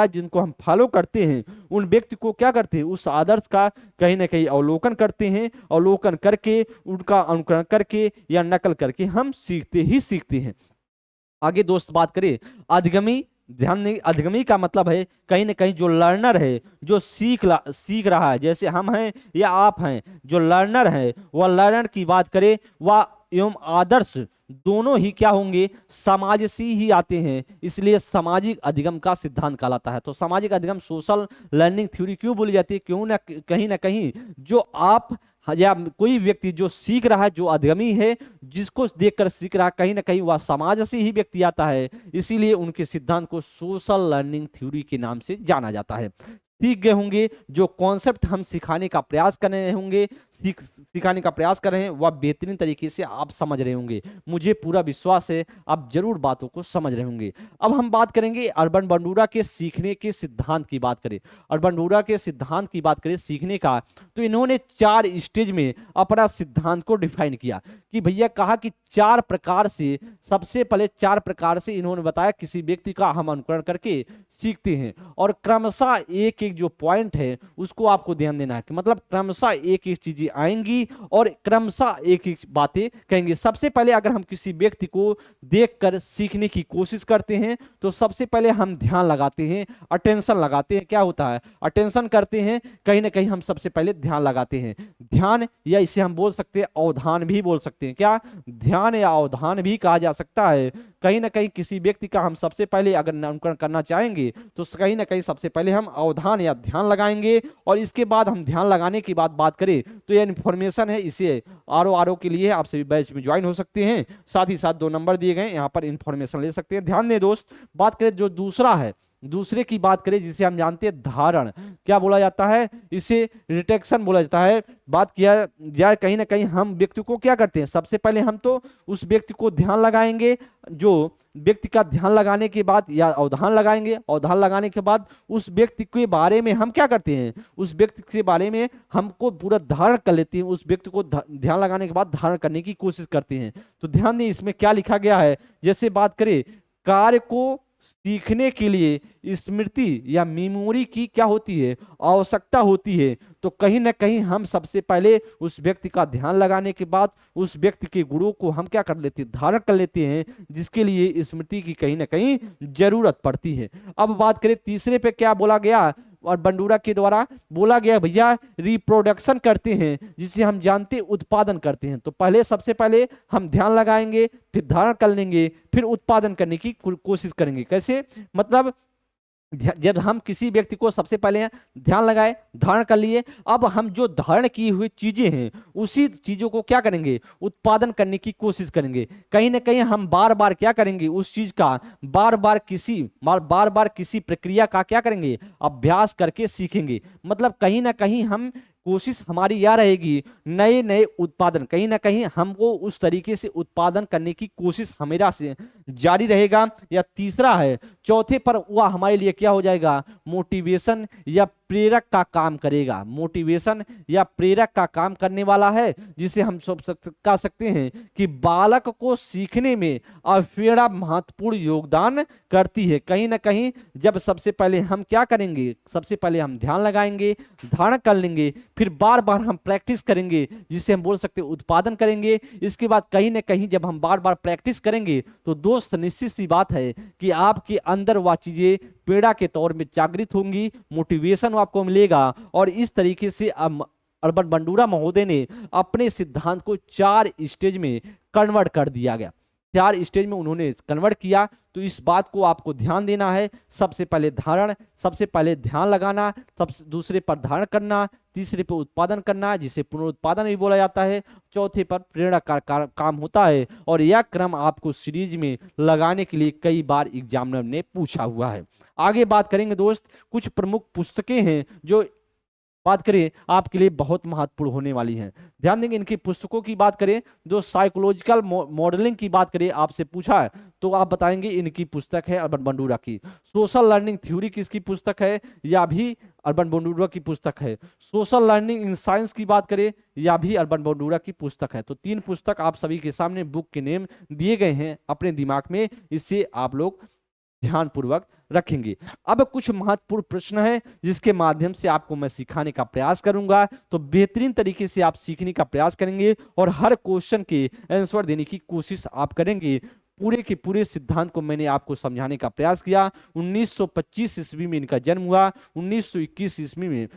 जिनको हम फॉलो करते हैं, उन व्यक्ति को क्या करते हैं? उस आदर्श का कहीं ना कहीं अवलोकन करते हैं, अवलोकन करके उनका अनुकरण करके या नकल करके हम सीखते हैं। आगे दोस्त बात करें, अधिगमी। ध्यान दें, अधिगमी का मतलब है कहीं ना कहीं जो लर्नर है, जो सीख रहा है, जैसे हम हैं या आप हैं, जो लर्नर है, वह लर्नर की बात करें, वह एवं आदर्श दोनों ही क्या होंगे? समाज से ही आते हैं। इसलिए सामाजिक अधिगम का सिद्धांत कहलाता है। तो सामाजिक अधिगम, सोशल लर्निंग थ्योरी क्यों बोली जाती है? क्यों ना कहीं जो आप या कोई व्यक्ति जो सीख रहा है, जो अधिगमी है, जिसको देखकर सीख रहा है, कहीं ना कहीं वह समाज से ही व्यक्ति आता है। इसीलिए उनके सिद्धांत को सोशल लर्निंग थ्योरी के नाम से जाना जाता है। सीख गए होंगे, जो कॉन्सेप्ट हम सिखाने का प्रयास कर रहे होंगे, सिखाने का प्रयास कर रहे हैं, वह बेहतरीन तरीके से आप समझ रहे होंगे। मुझे पूरा विश्वास है आप जरूर बातों को समझ रहे होंगे। अब हम बात करेंगे अल्बर्ट बंडूरा के सीखने के सिद्धांत की बात करें। अल्बर्ट बंडूरा के सिद्धांत की बात करें सीखने का, तो इन्होंने 4 स्टेज में अपना सिद्धांत को डिफाइन किया कि भैया कहा कि 4 प्रकार से, सबसे पहले 4 प्रकार से इन्होंने बताया किसी व्यक्ति का हम अनुकरण करके सीखते हैं। और क्रमशः एक जो पॉइंट है उसको आपको ध्यान देना है कि मतलब क्रमशः एक एक चीजें आएंगी और क्रमशः एक एक बातें कहेंगे। सबसे पहले अगर हम किसी व्यक्ति को देखकर सीखने की कोशिश करते हैं तो सबसे पहले हम ध्यान लगाते हैं, अटेंशन लगाते हैं। क्या होता है? अटेंशन करते हैं। कहीं ना कहीं हम सबसे पहले ध्यान लगाते हैं। ध्यान, या इसे हम बोल सकते हैं अवधान भी बोल सकते हैं। क्या? ध्यान या अवधान भी कहा जा सकता है। कहीं ना कहीं किसी व्यक्ति का हम सबसे पहले अगर अनुकरण करना चाहेंगे तो कहीं ना कहीं सबसे पहले हम अवधान या ध्यान लगाएंगे, और इसके बाद हम ध्यान लगाने की बात करें तो यह इन्फॉर्मेशन है, इसे आरओ के लिए आप सभी बैच में ज्वाइन हो सकते हैं। साथ ही साथ 2 नंबर दिए गए, यहाँ पर इन्फॉर्मेशन ले सकते हैं। ध्यान दें दोस्त, बात करें जो दूसरा है, दूसरे की बात करें जिसे हम जानते हैं धारण, क्या बोला जाता है, इसे रिटेक्शन बोला जाता है। बात किया जाए कहीं ना कहीं हम व्यक्ति को क्या करते हैं, सबसे पहले हम तो उस व्यक्ति को ध्यान लगाएंगे, जो व्यक्ति का ध्यान लगाने के बाद या अवधान लगाएंगे, अवधान लगाने के बाद उस व्यक्ति के बारे में हम क्या करते हैं, उस व्यक्ति के बारे में हमको पूरा धारण कर लेते हैं, उस व्यक्ति को ध्यान लगाने के बाद धारण करने की कोशिश करते हैं। तो ध्यान दें इसमें क्या लिखा गया है, जैसे बात करें कार्य को सीखने के लिए स्मृति या मेमोरी की क्या होती है, आवश्यकता होती है। तो कहीं ना कहीं हम सबसे पहले उस व्यक्ति का ध्यान लगाने के बाद उस व्यक्ति के गुणों को हम क्या कर लेते हैं, धारण कर लेते हैं, जिसके लिए स्मृति की कहीं ना कहीं जरूरत पड़ती है। अब बात करें तीसरे पे क्या बोला गया, और बंडूरा के द्वारा बोला गया भैया रिप्रोडक्शन करते हैं, जिसे हम जानते उत्पादन करते हैं। तो पहले सबसे पहले हम ध्यान लगाएंगे, फिर धारण कर लेंगे, फिर उत्पादन करने की कोशिश करेंगे। कैसे, मतलब जब हम किसी व्यक्ति को सबसे पहले ध्यान लगाए, धारण कर लिए, अब हम जो धारण की हुई चीजें हैं उसी चीजों को क्या करेंगे, उत्पादन करने की कोशिश करेंगे। कहीं ना कहीं हम बार बार क्या करेंगे, उस चीज का बार बार किसी प्रक्रिया का क्या करेंगे, अभ्यास करके सीखेंगे। मतलब कहीं ना कहीं हम कोशिश हमारी यह रहेगी नए नए उत्पादन, कहीं ना कहीं हमको उस तरीके से उत्पादन करने की कोशिश हमेशा से जारी रहेगा। या तीसरा है, चौथे पर वह हमारे लिए क्या हो जाएगा, मोटिवेशन या प्रेरक का काम करेगा, मोटिवेशन या प्रेरक का काम करने वाला है, जिसे हम सब कह सकते हैं कि बालक को सीखने में अफेड़ा महत्वपूर्ण योगदान करती है। कहीं ना कहीं जब सबसे पहले हम क्या करेंगे, सबसे पहले हम ध्यान लगाएंगे, धारण कर लेंगे, फिर बार बार हम प्रैक्टिस करेंगे, जिसे हम बोल सकते हैं उत्पादन करेंगे। इसके बाद कहीं ना कहीं जब हम बार बार प्रैक्टिस करेंगे तो दोस्त निश्चित सी बात है कि आपके अंदर वह चीजें पेड़ा के तौर में जागृत होंगी, मोटिवेशन आपको मिलेगा। और इस तरीके से अर्बन बंडूरा महोदय ने अपने सिद्धांत को 4 स्टेज में कन्वर्ट कर दिया गया, 4 स्टेज में उन्होंने कन्वर्ट किया। तो इस बात को आपको ध्यान देना है, सबसे पहले धारण, सबसे पहले ध्यान लगाना, सबसे दूसरे पर धारण करना, तीसरे पर उत्पादन करना जिसे पुनरुत्पादन भी बोला जाता है, चौथे पर प्रेरणा का काम होता है। और यह क्रम आपको सीरीज में लगाने के लिए कई बार एग्जामिनर ने पूछा हुआ है। आगे बात करेंगे दोस्त, कुछ प्रमुख पुस्तकें हैं जो बात करें आपके लिए बहुत महत्वपूर्ण होने वाली हैं। ध्यान देंगे इनकी पुस्तकों की बात करें, जो साइकोलॉजिकल मॉडलिंग की बात करें, आपसे पूछा है तो आप बताएंगे इनकी पुस्तक है अर्बन बंडूरा की। सोशल लर्निंग थ्योरी किसकी पुस्तक है, या भी अर्बन बंडूरा की पुस्तक है। सोशल लर्निंग इन साइंस की बात करें, या भी अर्बन बंडूरा की पुस्तक है। तो 3 पुस्तक आप सभी के सामने बुक के नेम दिए गए हैं, अपने दिमाग में इससे आप लोग ध्यानपूर्वक रखेंगे। अब कुछ महत्वपूर्ण प्रश्न है जिसके माध्यम से आपको मैं सिखाने का प्रयास करूंगा, तो बेहतरीन तरीके से आप सीखने का प्रयास करेंगे और हर क्वेश्चन के आंसर देने की कोशिश आप करेंगे। पूरे के पूरे सिद्धांत को मैंने आपको समझाने का प्रयास किया। 1925 ईस्वी में इनका जन्म हुआ, 1921 ईस्वी में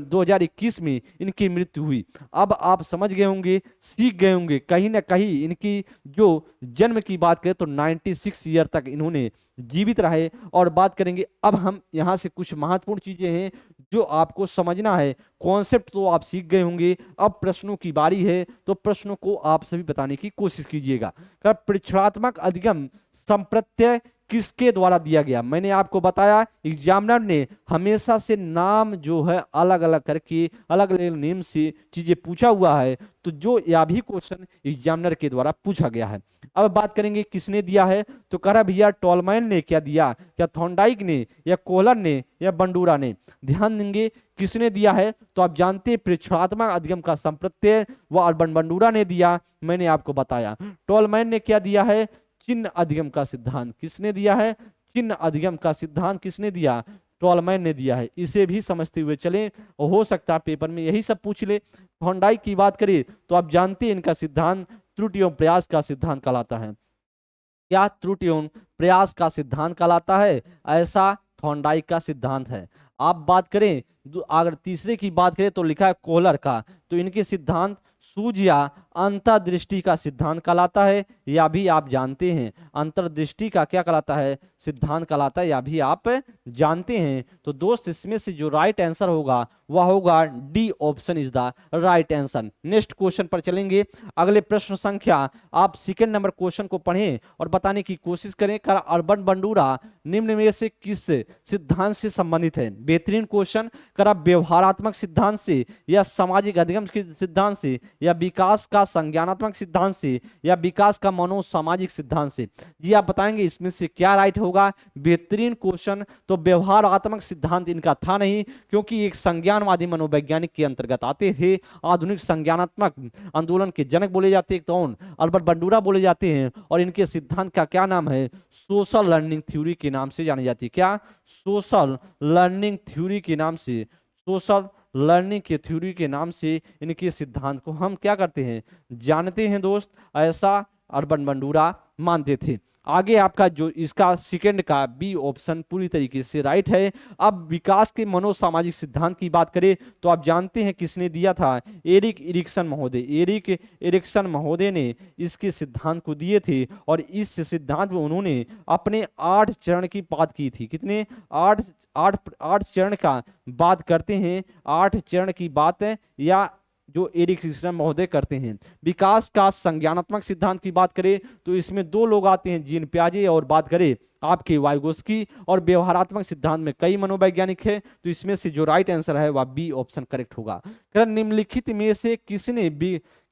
2021 में इनकी मृत्यु हुई। अब आप समझ गए होंगे, सीख गए होंगे, कहीं ना कहीं इनकी जो जन्म की बात करें तो 96 ईयर तक इन्होंने जीवित रहे। और बात करेंगे अब हम यहाँ से कुछ महत्वपूर्ण चीजें हैं जो आपको समझना है। कॉन्सेप्ट तो आप सीख गए होंगे, अब प्रश्नों की बारी है, तो प्रश्नों को आप सभी बताने की कोशिश कीजिएगा। परीक्षणात्मक अधिगम संप्रत्यय किसके द्वारा दिया गया। मैंने आपको बताया एग्जामिनर ने हमेशा से नाम जो है अलग अलग करके अलग अलग नेम से चीजें पूछा हुआ है, तो जो यह भी क्वेश्चन एग्जामिनर के द्वारा पूछा गया है। अब बात करेंगे किसने दिया है, तो कह रहा भैया टॉलमैन ने क्या दिया, क्या थॉर्नडाइक ने, या कोहलर ने, या बंडूरा ने। ध्यान देंगे किसने दिया है, तो आप जानते हैं परीक्षणात्मक अधिगम का संप्रत्यय वह अर्बन बंडूरा ने दिया, मैंने आपको बताया। टॉलमैन ने क्या दिया है, चिन्ह अधिगम का सिद्धांत किसने दिया है, चिन्ह अधिगम का सिद्धांत किसने दिया, टॉलमैन ने दिया है। इसे भी समझते हुए चलें, हो सकता है पेपर में यही सब पूछ ले। थॉर्नडाइक की बात करें तो आप जानते हैं इनका सिद्धांत त्रुटि एवं प्रयास का सिद्धांत कहलाता है। क्या त्रुटि एवं प्रयास का सिद्धांत कहलाता है, ऐसा थॉर्नडाइक का सिद्धांत है। आप बात करें अगर तीसरे की बात करें तो लिखा है कोहलर का, तो इनके सिद्धांत सूझ या अंतर्दृष्टि का सिद्धांत कहलाता है, या भी आप जानते हैं। अंतर्दृष्टि का क्या कहलाता है? सिद्धांत कहलाता है, या भी आप जानते हैं। तो दोस्त इसमें से जो राइट आंसर होगा वह होगा D option is the right answer. Next question पर चलेंगे। अगले प्रश्न संख्या, आप सेकंड नंबर क्वेश्चन को पढ़ें और बताने की कोशिश करें। कर अर्बन बंडूरा निम्न में से किस सिद्धांत से संबंधित है? बेहतरीन क्वेश्चन। कर आप व्यवहारात्मक सिद्धांत से, या सामाजिक अधिगम के सिद्धांत से, या विकास का संज्ञानात्मक सिद्धांत से, या विकास का मनोसामाजिक सिद्धांत से? जी आप बताएंगे इसमें से क्या राइट होगा। बेहतरीन क्वेश्चन। तो व्यवहारात्मक सिद्धांत इनका था नहीं, क्योंकि एक संज्ञानवादी मनोवैज्ञानिक के अंतर्गत आते थे। आधुनिक संज्ञानात्मक आंदोलन के जनक बोले जाते हैं कौन? अल्बर्ट बंडूरा बोले जाते हैं। और इनके सिद्धांत का क्या नाम है? सोशल लर्निंग थ्योरी के नाम से जानी जाती है। क्या? सोशल लर्निंग थ्योरी के नाम से, सोशल लर्निंग के थ्योरी के नाम से इनके सिद्धांत को हम क्या करते हैं? जानते हैं दोस्त। ऐसा अर्बन बंडूरा मानते थे। आगे आपका जो इसका सेकंड का बी ऑप्शन पूरी तरीके से राइट है। अब विकास के मनोसामाजिक सिद्धांत की बात करें तो आप जानते हैं किसने दिया था? एरिक एरिक्सन महोदय। एरिक एरिक्सन महोदय ने इसके सिद्धांत को दिए थे, और इस सिद्धांत में उन्होंने अपने 8 चरण की बात की थी। कितने? 8 चरण का बात करते हैं। 8 चरण की बात है, या जो एरिक एरिक्सन महोदय करते हैं। विकास का संज्ञानात्मक सिद्धांत की बात करें तो इसमें 2 लोग आते हैं, जीन पियाजे, और बात करें आपके वाइगोस्की। और व्यवहारात्मक सिद्धांत में कई मनोवैज्ञानिक है, तो इसमें से जो राइट आंसर है वह बी ऑप्शन करेक्ट होगा। निम्नलिखित में से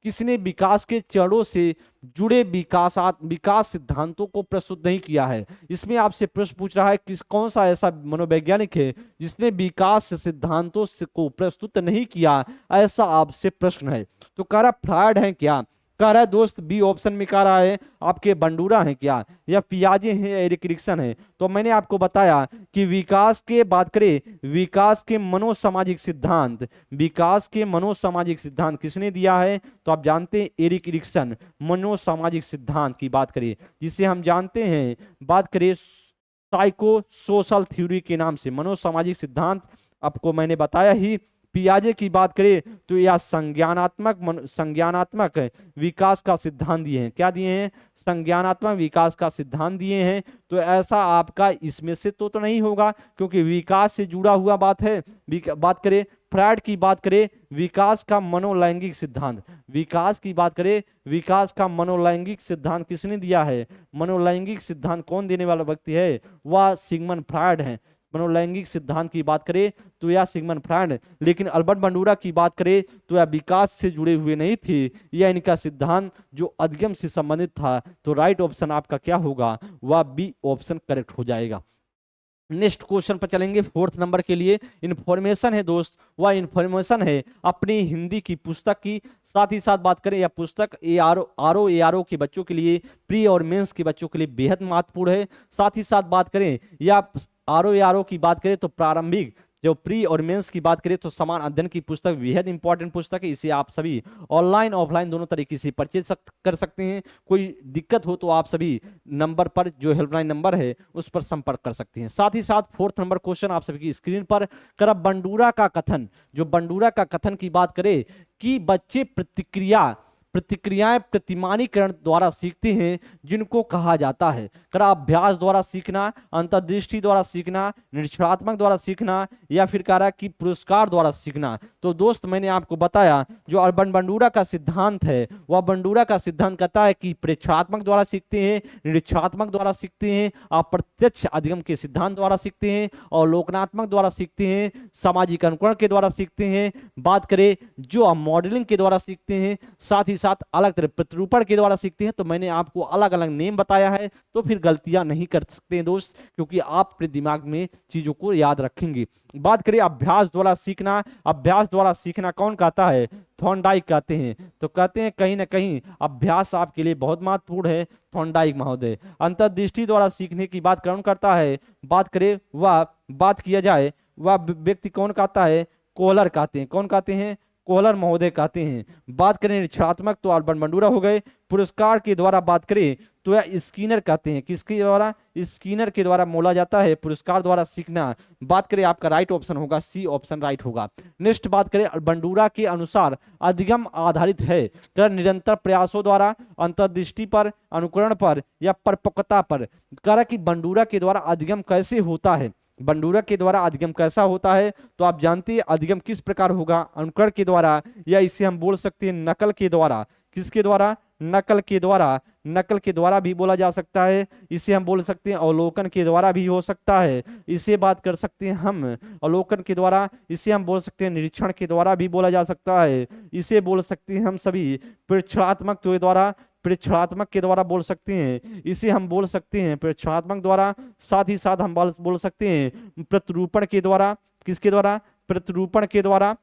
किसने विकास के चरणों से जुड़े विकास सिद्धांतों को प्रस्तुत नहीं किया है? इसमें आपसे प्रश्न पूछ रहा है कौन सा ऐसा मनोवैज्ञानिक है जिसने विकास सिद्धांतों को प्रस्तुत नहीं किया, ऐसा आपसे प्रश्न है। तो कह रहा फ्रायड है क्या? कह रहा है दोस्त बी ऑप्शन में कह रहा है आपके बंडूरा है क्या, या पियाजे हैं, या एरिक एरिक्सन है? तो मैंने आपको बताया कि विकास के बात करें, विकास के मनोसामाजिक सिद्धांत, विकास के मनोसामाजिक सिद्धांत किसने दिया है? तो आप जानते हैं एरिक एरिक्सन। मनोसामाजिक सिद्धांत की बात करें जिसे हम जानते हैं, बात करें साइको सोशल थ्योरी के नाम से, मनोसामाजिक सिद्धांत आपको मैंने बताया ही। पियाजे की बात करें तो यह संज्ञानात्मक विकास का सिद्धांत दिए हैं। क्या दिए हैं? संज्ञानात्मक विकास का सिद्धांत दिए हैं। तो ऐसा आपका इसमें से तो नहीं होगा, क्योंकि विकास से जुड़ा हुआ बात है। बात करें फ्रायड की बात करें, विकास का मनोलैंगिक सिद्धांत, विकास की बात करें, विकास का मनोलैंगिक सिद्धांत किसने दिया है? मनोलैंगिक सिद्धांत कौन देने वाला व्यक्ति है? वह सिगमंड फ्रायड है। मनोलैंगिक सिद्धांत की बात करें तो यह सिगमंड फ्रायड। लेकिन अल्बर्ट बंडूरा की बात करें तो यह विकास से जुड़े हुए नहीं थे, यह इनका सिद्धांत जो अधिगम से संबंधित था। तो राइट ऑप्शन आपका क्या होगा? वह बी ऑप्शन करेक्ट हो जाएगा। नेक्स्ट क्वेश्चन पर चलेंगे। 4th नंबर के लिए इंफॉर्मेशन है दोस्त, वह इंफॉर्मेशन है अपनी हिंदी की पुस्तक की। साथ ही साथ बात करें यह पुस्तक ARO के बच्चों के लिए, प्री और मेंस के बच्चों के लिए बेहद महत्वपूर्ण है। साथ ही साथ बात करें या ARO की बात करें तो प्रारंभिक जो प्री और मेंस की बात करें तो समान अध्ययन की पुस्तक बेहद इंपॉर्टेंट पुस्तक है। इसे आप सभी ऑनलाइन ऑफलाइन दोनों तरीके से परचेज कर सकते हैं। कोई दिक्कत हो तो आप सभी नंबर पर जो हेल्पलाइन नंबर है उस पर संपर्क कर सकते हैं। साथ ही साथ 4th नंबर क्वेश्चन आप सभी की स्क्रीन पर। कर बंडूरा का कथन, जो बंडूरा का कथन की बात करें कि बच्चे प्रतिक्रियाएं प्रतिमानीकरण द्वारा सीखते हैं, जिनको कहा जाता है कर अभ्यास द्वारा सीखना, अंतर्दृष्टि द्वारा सीखना, निरीक्षणात्मक द्वारा सीखना, या फिर कह रहा कि पुरस्कार द्वारा सीखना। तो दोस्त मैंने आपको बताया जो अर्बन बंडूरा का सिद्धांत है वह बंडूरा का सिद्धांत कहता है कि प्रेक्षणात्मक द्वारा सीखते हैं, निरीक्षणात्मक द्वारा सीखते हैं, अप्रत्यक्ष अधिगम के सिद्धांत द्वारा सीखते हैं, और लोकनात्मक द्वारा सीखते हैं, सामाजिक अनुकरण के द्वारा सीखते हैं, बात करें जो मॉडलिंग के द्वारा सीखते हैं, साथ ही साथ अलग तरह प्रतिरूपण के द्वारा सीखते हैं। तो मैंने आपको अलग अलग नेम बताया है, तो फिर गलतियां नहीं कर सकते हैं दोस्त, क्योंकि आप अपने दिमाग में चीजों को याद रखेंगे। बात करें अभ्यास द्वारा सीखना, अभ्यास द्वारा सीखना कौन कहता है? थॉर्नडाइक कहते हैं। तो कहते हैं कहीं ना कहीं अभ्यास आपके लिए बहुत महत्वपूर्ण है, थॉर्नडाइक महोदय। अंतर्दृष्टि द्वारा सीखने की बात कौन करता है? बात करें वह बात किया जाए वह व्यक्ति कौन कहता है? कोहलर कहते हैं। कौन कहते हैं? कोहलर महोदय कहते हैं। बात करें निरीक्षणात्मक तो अर्बन बंडूरा हो गए। पुरस्कार के द्वारा बात करें तो यह स्किनर कहते हैं। किसके द्वारा? स्किनर के द्वारा मोला जाता है। पुरस्कार द्वारा सीखना, बात करें आपका राइट ऑप्शन होगा सी ऑप्शन राइट होगा। नेक्स्ट बात करें बंडूरा के अनुसार अधिगम आधारित है कर निरंतर प्रयासों द्वारा, अंतर्दृष्टि पर, अनुकरण पर या परिपक्वता पर। कह कि बंडूरा के द्वारा अधिगम कैसे होता है, बंडूरा के द्वारा अधिगम कैसा होता है, तो आप जानते हैं अधिगम किस प्रकार होगा, अनुकरण के द्वारा, या इसे हम बोल सकते हैं नकल के द्वारा। किसके द्वारा? नकल के द्वारा। नकल के द्वारा भी बोला जा सकता है। इसे हम बोल सकते हैं अवलोकन के द्वारा भी हो सकता है। इसे बात कर सकते हैं हम अवलोकन के द्वारा। इसे हम बोल सकते हैं निरीक्षण के द्वारा भी बोला जा सकता है। इसे बोल सकते हैं हम सभी प्रेक्षणात्मक के द्वारा, प्रेक्षणात्मक के द्वारा बोल सकते हैं। इसे हम बोल सकते हैं प्रेक्षणात्मक द्वारा। साथ ही साथ हम बोल सकते हैं प्रतिरूपण के द्वारा। किसके द्वारा? प्रतिरूपण के द्वारा,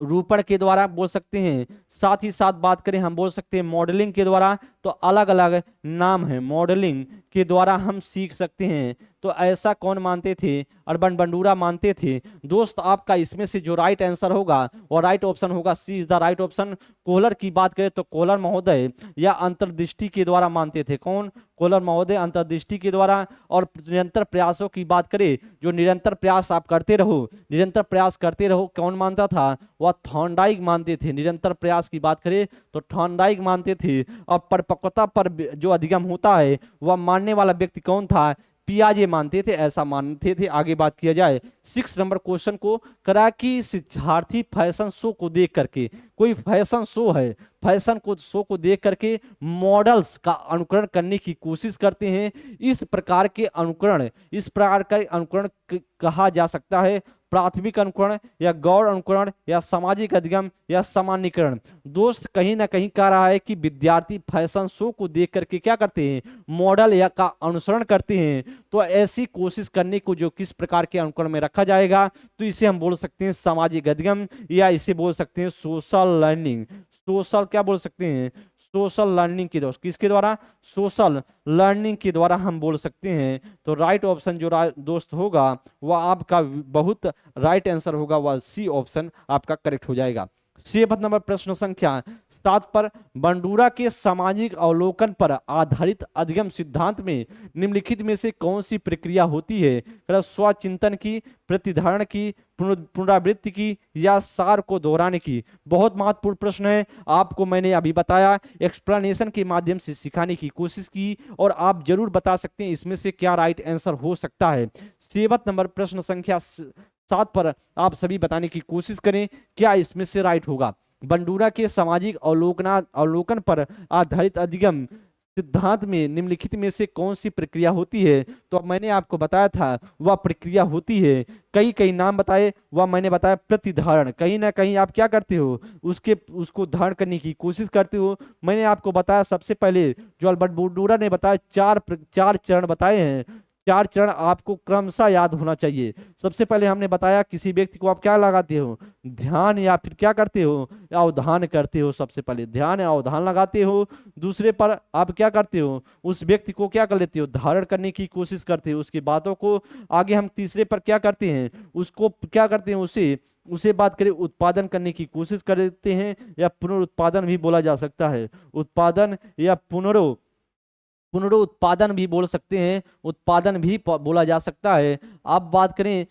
रूपण के द्वारा बोल सकते हैं। साथ ही साथ बात करें हम बोल सकते हैं मॉडलिंग के द्वारा। तो अलग अलग नाम है, मॉडलिंग के द्वारा हम सीख सकते हैं। तो ऐसा कौन मानते थे? अर्बन बंडूरा मानते थे। दोस्त आपका इसमें से जो राइट आंसर होगा वो राइट ऑप्शन होगा C is the right option. Kohler की बात करें तो कोहलर महोदय या अंतर्दृष्टि के द्वारा मानते थे। कौन? कोहलर महोदय अंतर्दृष्टि के द्वारा। और निरंतर प्रयासों की बात करें, जो निरंतर प्रयास आप करते रहो, निरंतर प्रयास करते रहो, कौन मानता था? वह थॉर्नडाइक मानते थे। निरंतर प्रयास की बात करें तो थॉर्नडाइक मानते थे। और परिपक्वता पर जो अधिगम होता है वह मानने वाला व्यक्ति कौन था? पियाजे मानते थे, ऐसा मानते थे। आगे बात किया जाए 6 नंबर क्वेश्चन को, करा कि शिक्षार्थी फैशन शो को देख करके, कोई फैशन शो है, फैशन को शो को देख करके मॉडल्स का अनुकरण करने की कोशिश करते हैं। इस प्रकार के अनुकरण, इस प्रकार का अनुकरण कहा जा सकता है प्राथमिक अनुकरण या गौर अनुकरण या सामाजिक अधिगम या सामान्यीकरण। दोस्त कहीं ना कहीं कह रहा है कि विद्यार्थी फैशन शो को देख करके क्या करते हैं? मॉडल या का अनुसरण करते हैं। तो ऐसी कोशिश करने को जो किस प्रकार के अनुकरण में रखा जाएगा, तो इसे हम बोल सकते हैं सामाजिक अधिगम, या इसे बोल सकते हैं सोशल लर्निंग। सोशल क्या बोल सकते हैं? सोशल लर्निंग के द्वारा। किसके द्वारा? सोशल लर्निंग के द्वारा हम बोल सकते हैं। तो राइट ऑप्शन जो दोस्त होगा वह आपका बहुत राइट आंसर होगा, वह सी ऑप्शन आपका करेक्ट हो जाएगा। 6 नंबर प्रश्न संख्या 7 पर, बंडूरा के सामाजिक अवलोकन पर आधारित अधिगम सिद्धांत में निम्नलिखित में से कौन सी प्रक्रिया होती है? स्वचिंतन की, प्रतिधारण की, पुनरावृत्ति की या सार को दोहराने की। बहुत महत्वपूर्ण प्रश्न है। आपको मैंने अभी बताया, एक्सप्लेनेशन के माध्यम से सिखाने की कोशिश की, और आप जरूर बता सकते हैं इसमें से क्या राइट आंसर हो सकता है। 7 नंबर प्रश्न संख्या 7 पर आप सभी बताने की कोशिश करें क्या इसमें से राइट होगा। बंडूरा के सामाजिक अवलोकन पर आधारित अधिगम सिद्धांत में निम्नलिखित में से कौन सी प्रक्रिया होती है? तो मैंने आपको बताया था वह प्रक्रिया होती है, कई नाम बताए, वह मैंने बताया प्रतिधारण। कहीं ना कहीं आप क्या करते हो? उसको धारण करने की कोशिश करते हो। मैंने आपको बताया सबसे पहले जो अल्बर्ट बंडूरा ने बताया चार चरण बताए हैं। 4 चरण आपको क्रमशः याद होना चाहिए। सबसे पहले हमने बताया किसी व्यक्ति को आप क्या लगाते हो? ध्यान, या फिर क्या करते हो? अवधान करते हो। सबसे पहले ध्यान या अवधान लगाते हो। दूसरे पर आप क्या करते हो? उस व्यक्ति को क्या कर लेते हो? धारण करने की कोशिश करते हो उसकी बातों को। आगे हम तीसरे पर क्या करते हैं? उसको क्या करते हैं? उसे बात करें उत्पादन करने की कोशिश करते हैं, या पुनरुत्पादन भी बोला जा सकता है। उत्पादन या पुनरुत्पादन भी बोल सकते हैं, उत्पादन भी बोला जा सकता है। अब बात करें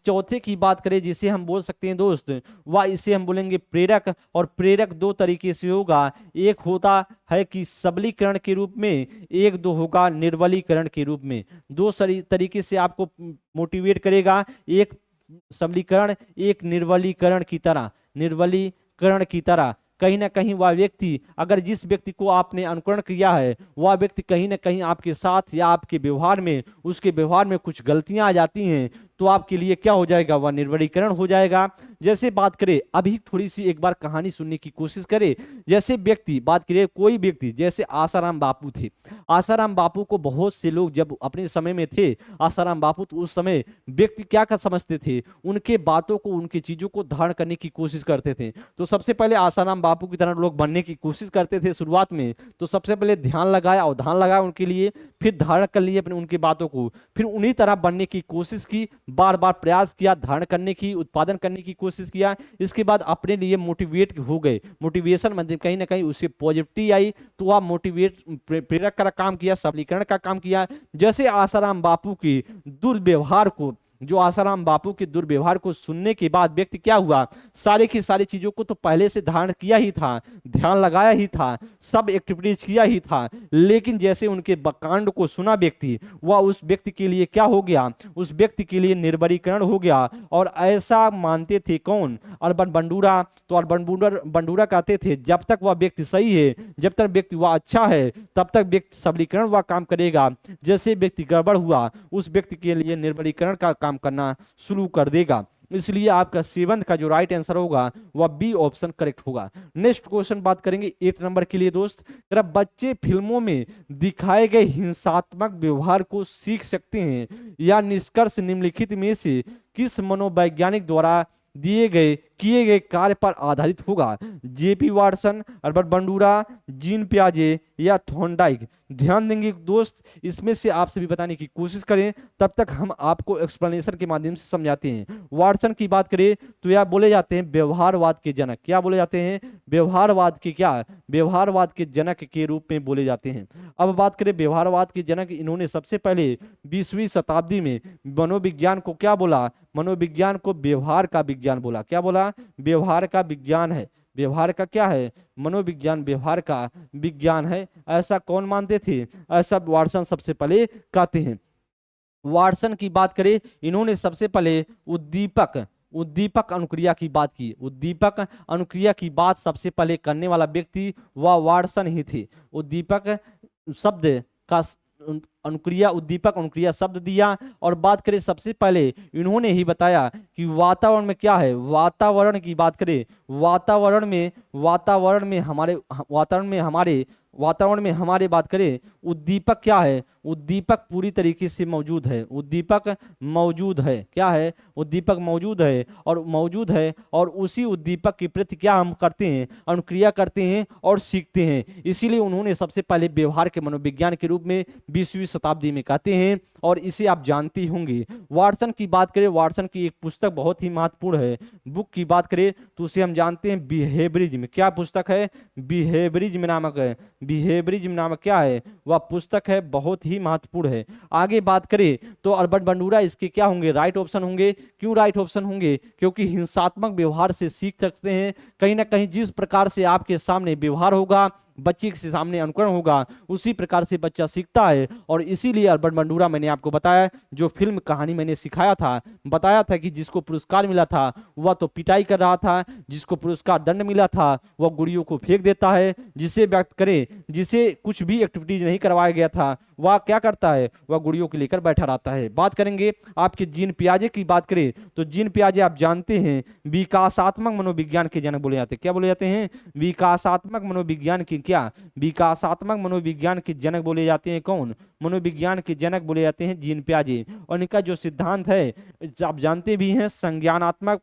चौथे की बात करें जिसे हम बोल सकते हैं दोस्त, वह इसे हम बोलेंगे प्रेरक। और प्रेरक 2 तरीके से होगा, एक होता है कि सबलीकरण के रूप में, एक दो होगा निर्बलीकरण के रूप में। 2 तरीके से आपको मोटिवेट करेगा, एक सबलीकरण, एक निर्बलीकरण की तरह। निर्बलीकरण की तरह कहीं ना कहीं वह व्यक्ति, अगर जिस व्यक्ति को आपने अनुकरण किया है वह व्यक्ति कहीं ना कहीं आपके साथ या आपके व्यवहार में, उसके व्यवहार में कुछ गलतियां आ जाती हैं, तो आपके लिए क्या हो जाएगा? वह निर्बलीकरण हो जाएगा। जैसे बात करें, अभी थोड़ी सी एक बार कहानी सुनने की कोशिश करें। जैसे व्यक्ति बात करें, कोई व्यक्ति जैसे आसाराम बापू थे। आसाराम बापू को बहुत से लोग जब अपने समय में थे, आसाराम बापू तो उस समय व्यक्ति क्या कर समझते थे? उनके बातों को, उनकी चीजों को धारण करने की कोशिश करते थे। तो सबसे पहले आसाराम बापू की तरह लोग बनने की कोशिश करते थे शुरुआत में। तो सबसे पहले ध्यान लगाया, अवधान लगाया उनके लिए, फिर धारण कर लिए अपने उनकी बातों को, फिर उन्हीं तरह बनने की कोशिश की, बार बार प्रयास किया, धारण करने की, उत्पादन करने की कोशिश कोशिश किया, इसके बाद अपने लिए मोटिवेट हो गए। मोटिवेशन मतलब कहीं ना कहीं उससे पॉजिटिविटी आई, तो वह मोटिवेट प्रेरक का काम किया, सबलीकरण का काम किया। जैसे आसाराम बापू की दुर्व्यवहार को, जो आसाराम बापू के दुर्व्यवहार को सुनने के बाद व्यक्ति क्या हुआ, सारे की सारी चीजों को तो पहले से धारण किया ही था, ध्यान लगाया ही था, सब एक्टिविटीज किया ही था, लेकिन जैसे उनके कांड को सुना व्यक्ति, वह उस व्यक्ति के लिए क्या हो गया, उस व्यक्ति के लिए निर्बरीकरण हो गया। और ऐसा मानते थे कौन, अर्बन बंडूरा। तो अर्बन बंडूरा कहते थे जब तक वह व्यक्ति सही है, जब तक व्यक्ति वह अच्छा है, तब तक व्यक्ति सबलीकरण वह काम करेगा। जैसे व्यक्ति गड़बड़ हुआ, उस व्यक्ति के लिए निर्बलीकरण का काम करना शुरू कर देगा। इसलिए आपका सेवंथ का जो राइट आंसर होगा वह बी ऑप्शन करेक्ट होगा। नेक्स्ट क्वेश्चन बात करेंगे 8 नंबर के लिए दोस्त। अगर बच्चे फिल्मों में दिखाए गए हिंसात्मक व्यवहार को सीख सकते हैं, या निष्कर्ष निम्नलिखित में से किस मनोवैज्ञानिक द्वारा किए गए कार्य पर आधारित होगा? JP Watson, Albert Bandura, Jean पियाजे या थॉर्नडाइक? ध्यान देंगे दोस्त, इसमें से आप सभी बताने की कोशिश करें, तब तक हम आपको एक्सप्लेनेशन के माध्यम से समझाते हैं। वाटसन की बात करें तो यह बोले जाते हैं व्यवहारवाद के जनक। क्या बोले जाते हैं? व्यवहारवाद के क्या, व्यवहारवाद के जनक के रूप में बोले जाते हैं। अब बात करें व्यवहारवाद के जनक, इन्होंने सबसे पहले 20वीं शताब्दी में मनोविज्ञान को क्या बोला? मनोविज्ञान को व्यवहार का विज्ञान बोला। क्या बोला? व्यवहार का विज्ञान है। व्यवहार का क्या है? मनोविज्ञान व्यवहार का विज्ञान है। ऐसा कौन मानते थे? ऐसा वाटसन सबसे पहले कहते हैं। वाटसन की बात करें, इन्होंने सबसे पहले उद्दीपक अनुक्रिया की बात की। उद्दीपक अनुक्रिया की बात सबसे पहले करने वाला व्यक्ति वह वाटसन ही थे। उद्दीपक शब्द का अनुक्रिया, उद्दीपक अनुक्रिया शब्द दिया। और बात करें सबसे पहले इन्होंने ही बताया कि वातावरण में क्या है। वातावरण की बात करें, वातावरण में हमारे बात करें, उद्दीपक क्या है? उद्दीपक पूरी तरीके से मौजूद है। उद्दीपक मौजूद है। क्या है? उद्दीपक मौजूद है और उसी उद्दीपक के प्रति क्या हम करते हैं? अनुक्रिया करते हैं और सीखते हैं। इसीलिए उन्होंने सबसे पहले व्यवहार के मनोविज्ञान के रूप में 20वीं शताब्दी में कहते हैं, और इसे आप जानते होंगे। वाटसन की बात करें, वाटसन की एक पुस्तक बहुत ही महत्वपूर्ण है। बुक की बात करें तो उसे हम जानते हैं बिहेवियरिज्म। क्या पुस्तक है? बिहेवियरिज्म नामक है। बिहेवियरिज्म नामक क्या है? वह पुस्तक है, बहुत ही महत्वपूर्ण है। आगे बात करें तो अल्बर्ट बंडूरा इसके क्या होंगे? राइट ऑप्शन होंगे। क्यों राइट ऑप्शन होंगे? क्योंकि हिंसात्मक व्यवहार से सीख सकते हैं। कहीं ना कहीं जिस प्रकार से आपके सामने व्यवहार होगा, बच्चे के सामने अनुकरण होगा, उसी प्रकार से बच्चा सीखता है। और इसीलिए अल्बर्ट बंडूरा, मैंने आपको बताया, जो फिल्म कहानी मैंने सिखाया था, बताया था कि जिसको पुरस्कार मिला था वह तो पिटाई कर रहा था, जिसको पुरस्कार दंड मिला था वह गुड़ियों को फेंक देता है, जिसे व्यक्त करें, जिसे कुछ भी एक्टिविटीज नहीं करवाया गया था, वह क्या करता है? वह गुड़ियों को लेकर बैठा रहता है। बात करेंगे आपके जीन पियाजे की बात करें तो जीन पियाजे आप जानते हैं विकासात्मक मनोविज्ञान के जनक बोले जाते हैं। क्या बोले जाते हैं? विकासात्मक मनोविज्ञान की क्या, विकासात्मक मनोविज्ञान के जनक बोले जाते हैं। कौन? मनोविज्ञान के जनक बोले जाते हैं जीन पियाजे। और इनका जो सिद्धांत है आप जानते भी हैं, संज्ञानात्मक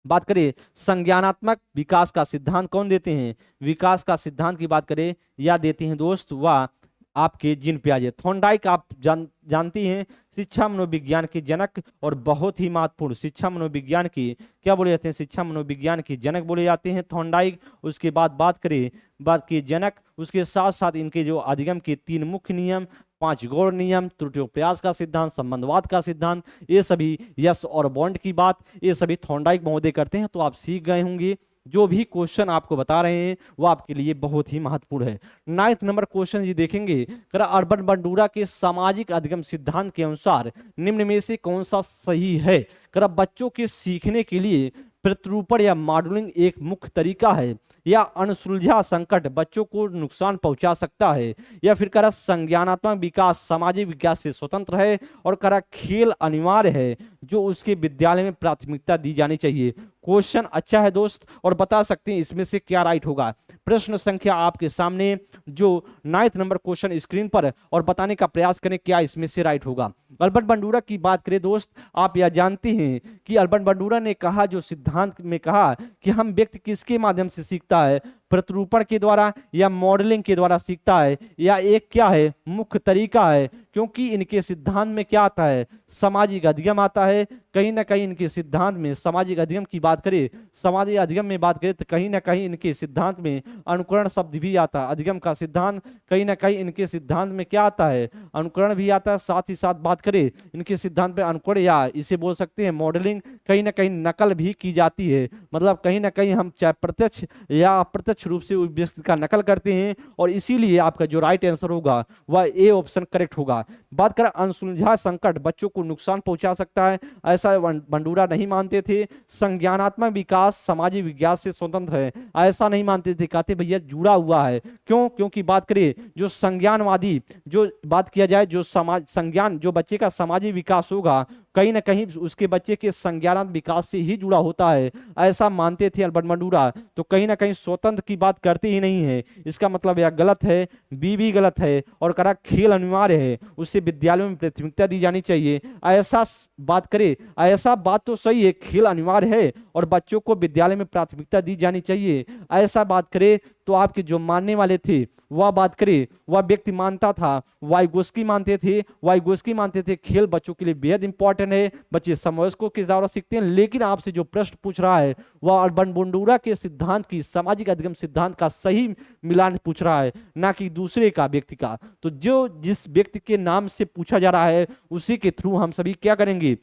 बात करें, संज्ञानात्मक विकास का सिद्धांत कौन देते हैं? विकास का सिद्धांत की बात करें या देते हैं दोस्त, वह आपके जीन पियाजे। थॉर्नडाइक आप जानती हैं, शिक्षा मनोविज्ञान के जनक और बहुत ही महत्वपूर्ण, शिक्षा मनोविज्ञान की क्या बोले जाते हैं? शिक्षा मनोविज्ञान के जनक बोले जाते हैं थॉर्नडाइक। उसके बाद बात करें बात के जनक, उसके साथ साथ इनके जो अधिगम के 3 मुख्य नियम, 5 गौड़ नियम, त्रुटियों का सिद्धांत, संबंधवाद का सिद्धांत, ये सभी, यस और बॉन्ड की बात, ये सभी थॉर्नडाइक महोदय करते हैं। तो आप सीख गए होंगे, जो भी क्वेश्चन आपको बता रहे हैं वो आपके लिए बहुत ही महत्वपूर्ण है। 9th नंबर क्वेश्चन ये देखेंगे, अर्बन बंडूरा के सामाजिक अधिगम सिद्धांत के अनुसार निम्न में से कौन सा सही है? बच्चों के सीखने के लिए प्रतिरूपण या मॉडलिंग एक मुख्य तरीका है, या अनसुलझा संकट बच्चों को नुकसान पहुंचा सकता है, या फिर संज्ञानात्मक विकास सामाजिक विकास से स्वतंत्र है, और खेल अनिवार्य है जो उसके विद्यालय में प्राथमिकता दी जानी चाहिए। क्वेश्चन अच्छा है दोस्त, और बता सकते हैं इसमें से क्या राइट होगा। प्रश्न संख्या आपके सामने, जो 9th नंबर क्वेश्चन स्क्रीन पर, और बताने का प्रयास करें क्या इसमें से राइट होगा। अल्बर्ट बंडूरा की बात करें दोस्त, आप यह जानते हैं कि अल्बर्ट बंडूरा ने कहा, जो सिद्धांत में कहा कि हम व्यक्ति किसके माध्यम से सीखता है, प्रतिरूपण के द्वारा या मॉडलिंग के द्वारा सीखता है, या एक क्या है मुख्य तरीका है, क्योंकि इनके सिद्धांत में क्या आता है, सामाजिक अधिगम आता है। कहीं ना कहीं इनके सिद्धांत में सामाजिक अधिगम की बात करें, सामाजिक अधिगम में बात करें तो कहीं ना कहीं इनके सिद्धांत में अनुकरण शब्द भी आता है। अधिगम का सिद्धांत कहीं ना कहीं इनके सिद्धांत में क्या आता है, अनुकरण भी आता है। साथ ही साथ बात करें इनके सिद्धांत पे अनुकरण या इसे बोल सकते हैं मॉडलिंग, कहीं ना कहीं नकल भी की जाती है। मतलब कहीं ना कहीं हम चाहे प्रत्यक्ष या अप्रत्यक्ष रूप से उस व्यक्ति का नकल करते हैं, और इसीलिए आपका जो राइट आंसर होगा वह ए ऑप्शन करेक्ट होगा। बात करें अनसुलझा संकट बच्चों को नुकसान पहुंचा सकता है, ऐसा बंडूरा नहीं मानते थे। संज्ञानात्मक विकास सामाजिक विज्ञान से स्वतंत्र है, ऐसा नहीं मानते थे, कहते भैया जुड़ा हुआ है। क्यों? क्योंकि बात करें जो संज्ञानवादी, जो बात किया जाए जो समाज संज्ञान, जो बच्चे का सामाजिक विकास होगा कहीं ना कहीं उसके बच्चे के संज्ञानात्मक विकास से ही जुड़ा होता है, ऐसा मानते थे अल्बर्ट बंडूरा। तो कहीं ना कहीं स्वतंत्र की बात करते ही नहीं है, इसका मतलब यह गलत है, बी भी गलत है। और करा खेल अनिवार्य है, उससे विद्यालयों में प्राथमिकता दी जानी चाहिए, ऐसा बात करे, ऐसा बात तो सही है, खेल अनिवार्य है और बच्चों को विद्यालय में प्राथमिकता दी जानी चाहिए, ऐसा बात करे तो आपके जो मानने वाले थे वह बात करे, वह व्यक्ति मानता था, वाइगोस्की मानते थे, वाइगोस्की मानते थे खेल बच्चों के लिए बेहद इंपॉर्टेंट है, बच्चे समवयस्कों के द्वारा सीखते हैं। लेकिन आपसे जो प्रश्न पूछ रहा है वह अल्बर्ट बंडूरा के सिद्धांत की, सामाजिक अधिगम सिद्धांत का सही मिलान पूछ रहा है, ना कि दूसरे का व्यक्ति का। तो जो जिस व्यक्ति के नाम से पूछा जा रहा है उसी के थ्रू हम सभी क्या करेंगे,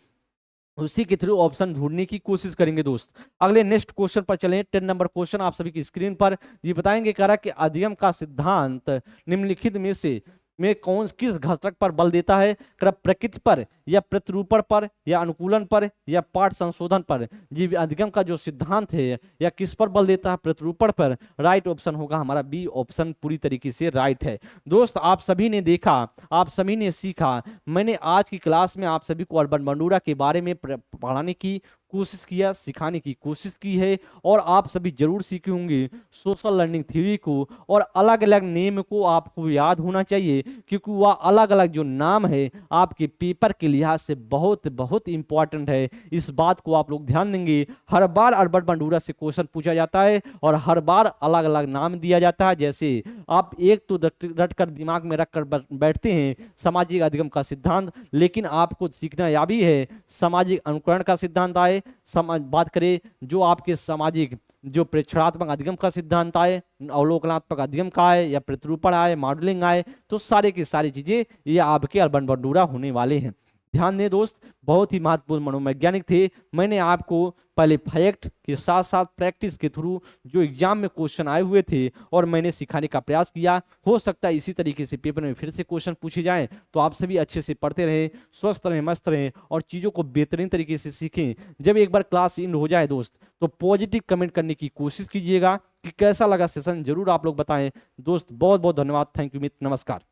उसी के थ्रू ऑप्शन ढूंढने की कोशिश करेंगे दोस्त। अगले नेक्स्ट क्वेश्चन पर चलें। 10 नंबर क्वेश्चन आप सभी की स्क्रीन पर ये बताएंगे, कह रहा कि अधिगम का सिद्धांत निम्नलिखित में से कौन किस घटक पर बल देता है, प्रकृति पर या प्रतिरूपण पर या अनुकूलन पर या पाठ संशोधन पर। जीव अधिगम का जो सिद्धांत है या किस पर बल देता है, प्रतिरूपण पर। राइट ऑप्शन होगा हमारा बी ऑप्शन, पूरी तरीके से राइट है। दोस्त आप सभी ने देखा, आप सभी ने सीखा, मैंने आज की क्लास में आप सभी को अल्बर्ट बंडूरा के बारे में पढ़ाने की कोशिश किया, सिखाने की कोशिश की है, और आप सभी जरूर सीखे होंगे सोशल लर्निंग थ्योरी को, और अलग अलग नेम को आपको याद होना चाहिए, क्योंकि वह अलग अलग जो नाम है आपके पेपर के लिहाज से बहुत बहुत इंपॉर्टेंट है। इस बात को आप लोग ध्यान देंगे। हर बार अल्बर्ट बंडूरा से क्वेश्चन पूछा जाता है और हर बार अलग अलग नाम दिया जाता है। जैसे आप एक तो रट कर दिमाग में रख कर बैठते हैं सामाजिक अधिगम का सिद्धांत, लेकिन आपको सीखना यह भी है सामाजिक अनुकरण का सिद्धांत आए, बात करें जो आपके सामाजिक जो प्रेक्षणात्मक अधिगम का सिद्धांत आए, अवलोकनात्मक अधिगम का आए या प्रतिरूपण आए, मॉडलिंग आए, तो सारे की सारी चीजें ये आपके अल्बर्ट बंडूरा होने वाले हैं। ध्यान दें दोस्त, बहुत ही महत्वपूर्ण मनोवैज्ञानिक थे। मैंने आपको पहले फैक्ट के साथ साथ प्रैक्टिस के थ्रू जो एग्जाम में क्वेश्चन आए हुए थे और मैंने सिखाने का प्रयास किया। हो सकता है इसी तरीके से पेपर में फिर से क्वेश्चन पूछे जाएं, तो आप सभी अच्छे से पढ़ते रहें, स्वस्थ रहें, मस्त रहें और चीज़ों को बेहतरीन तरीके से सीखें। जब एक बार क्लास इन हो जाए दोस्त, तो पॉजिटिव कमेंट करने की कोशिश कीजिएगा कि कैसा लगा सेशन, जरूर आप लोग बताएं। दोस्त बहुत बहुत धन्यवाद, थैंक यू मित्र, नमस्कार।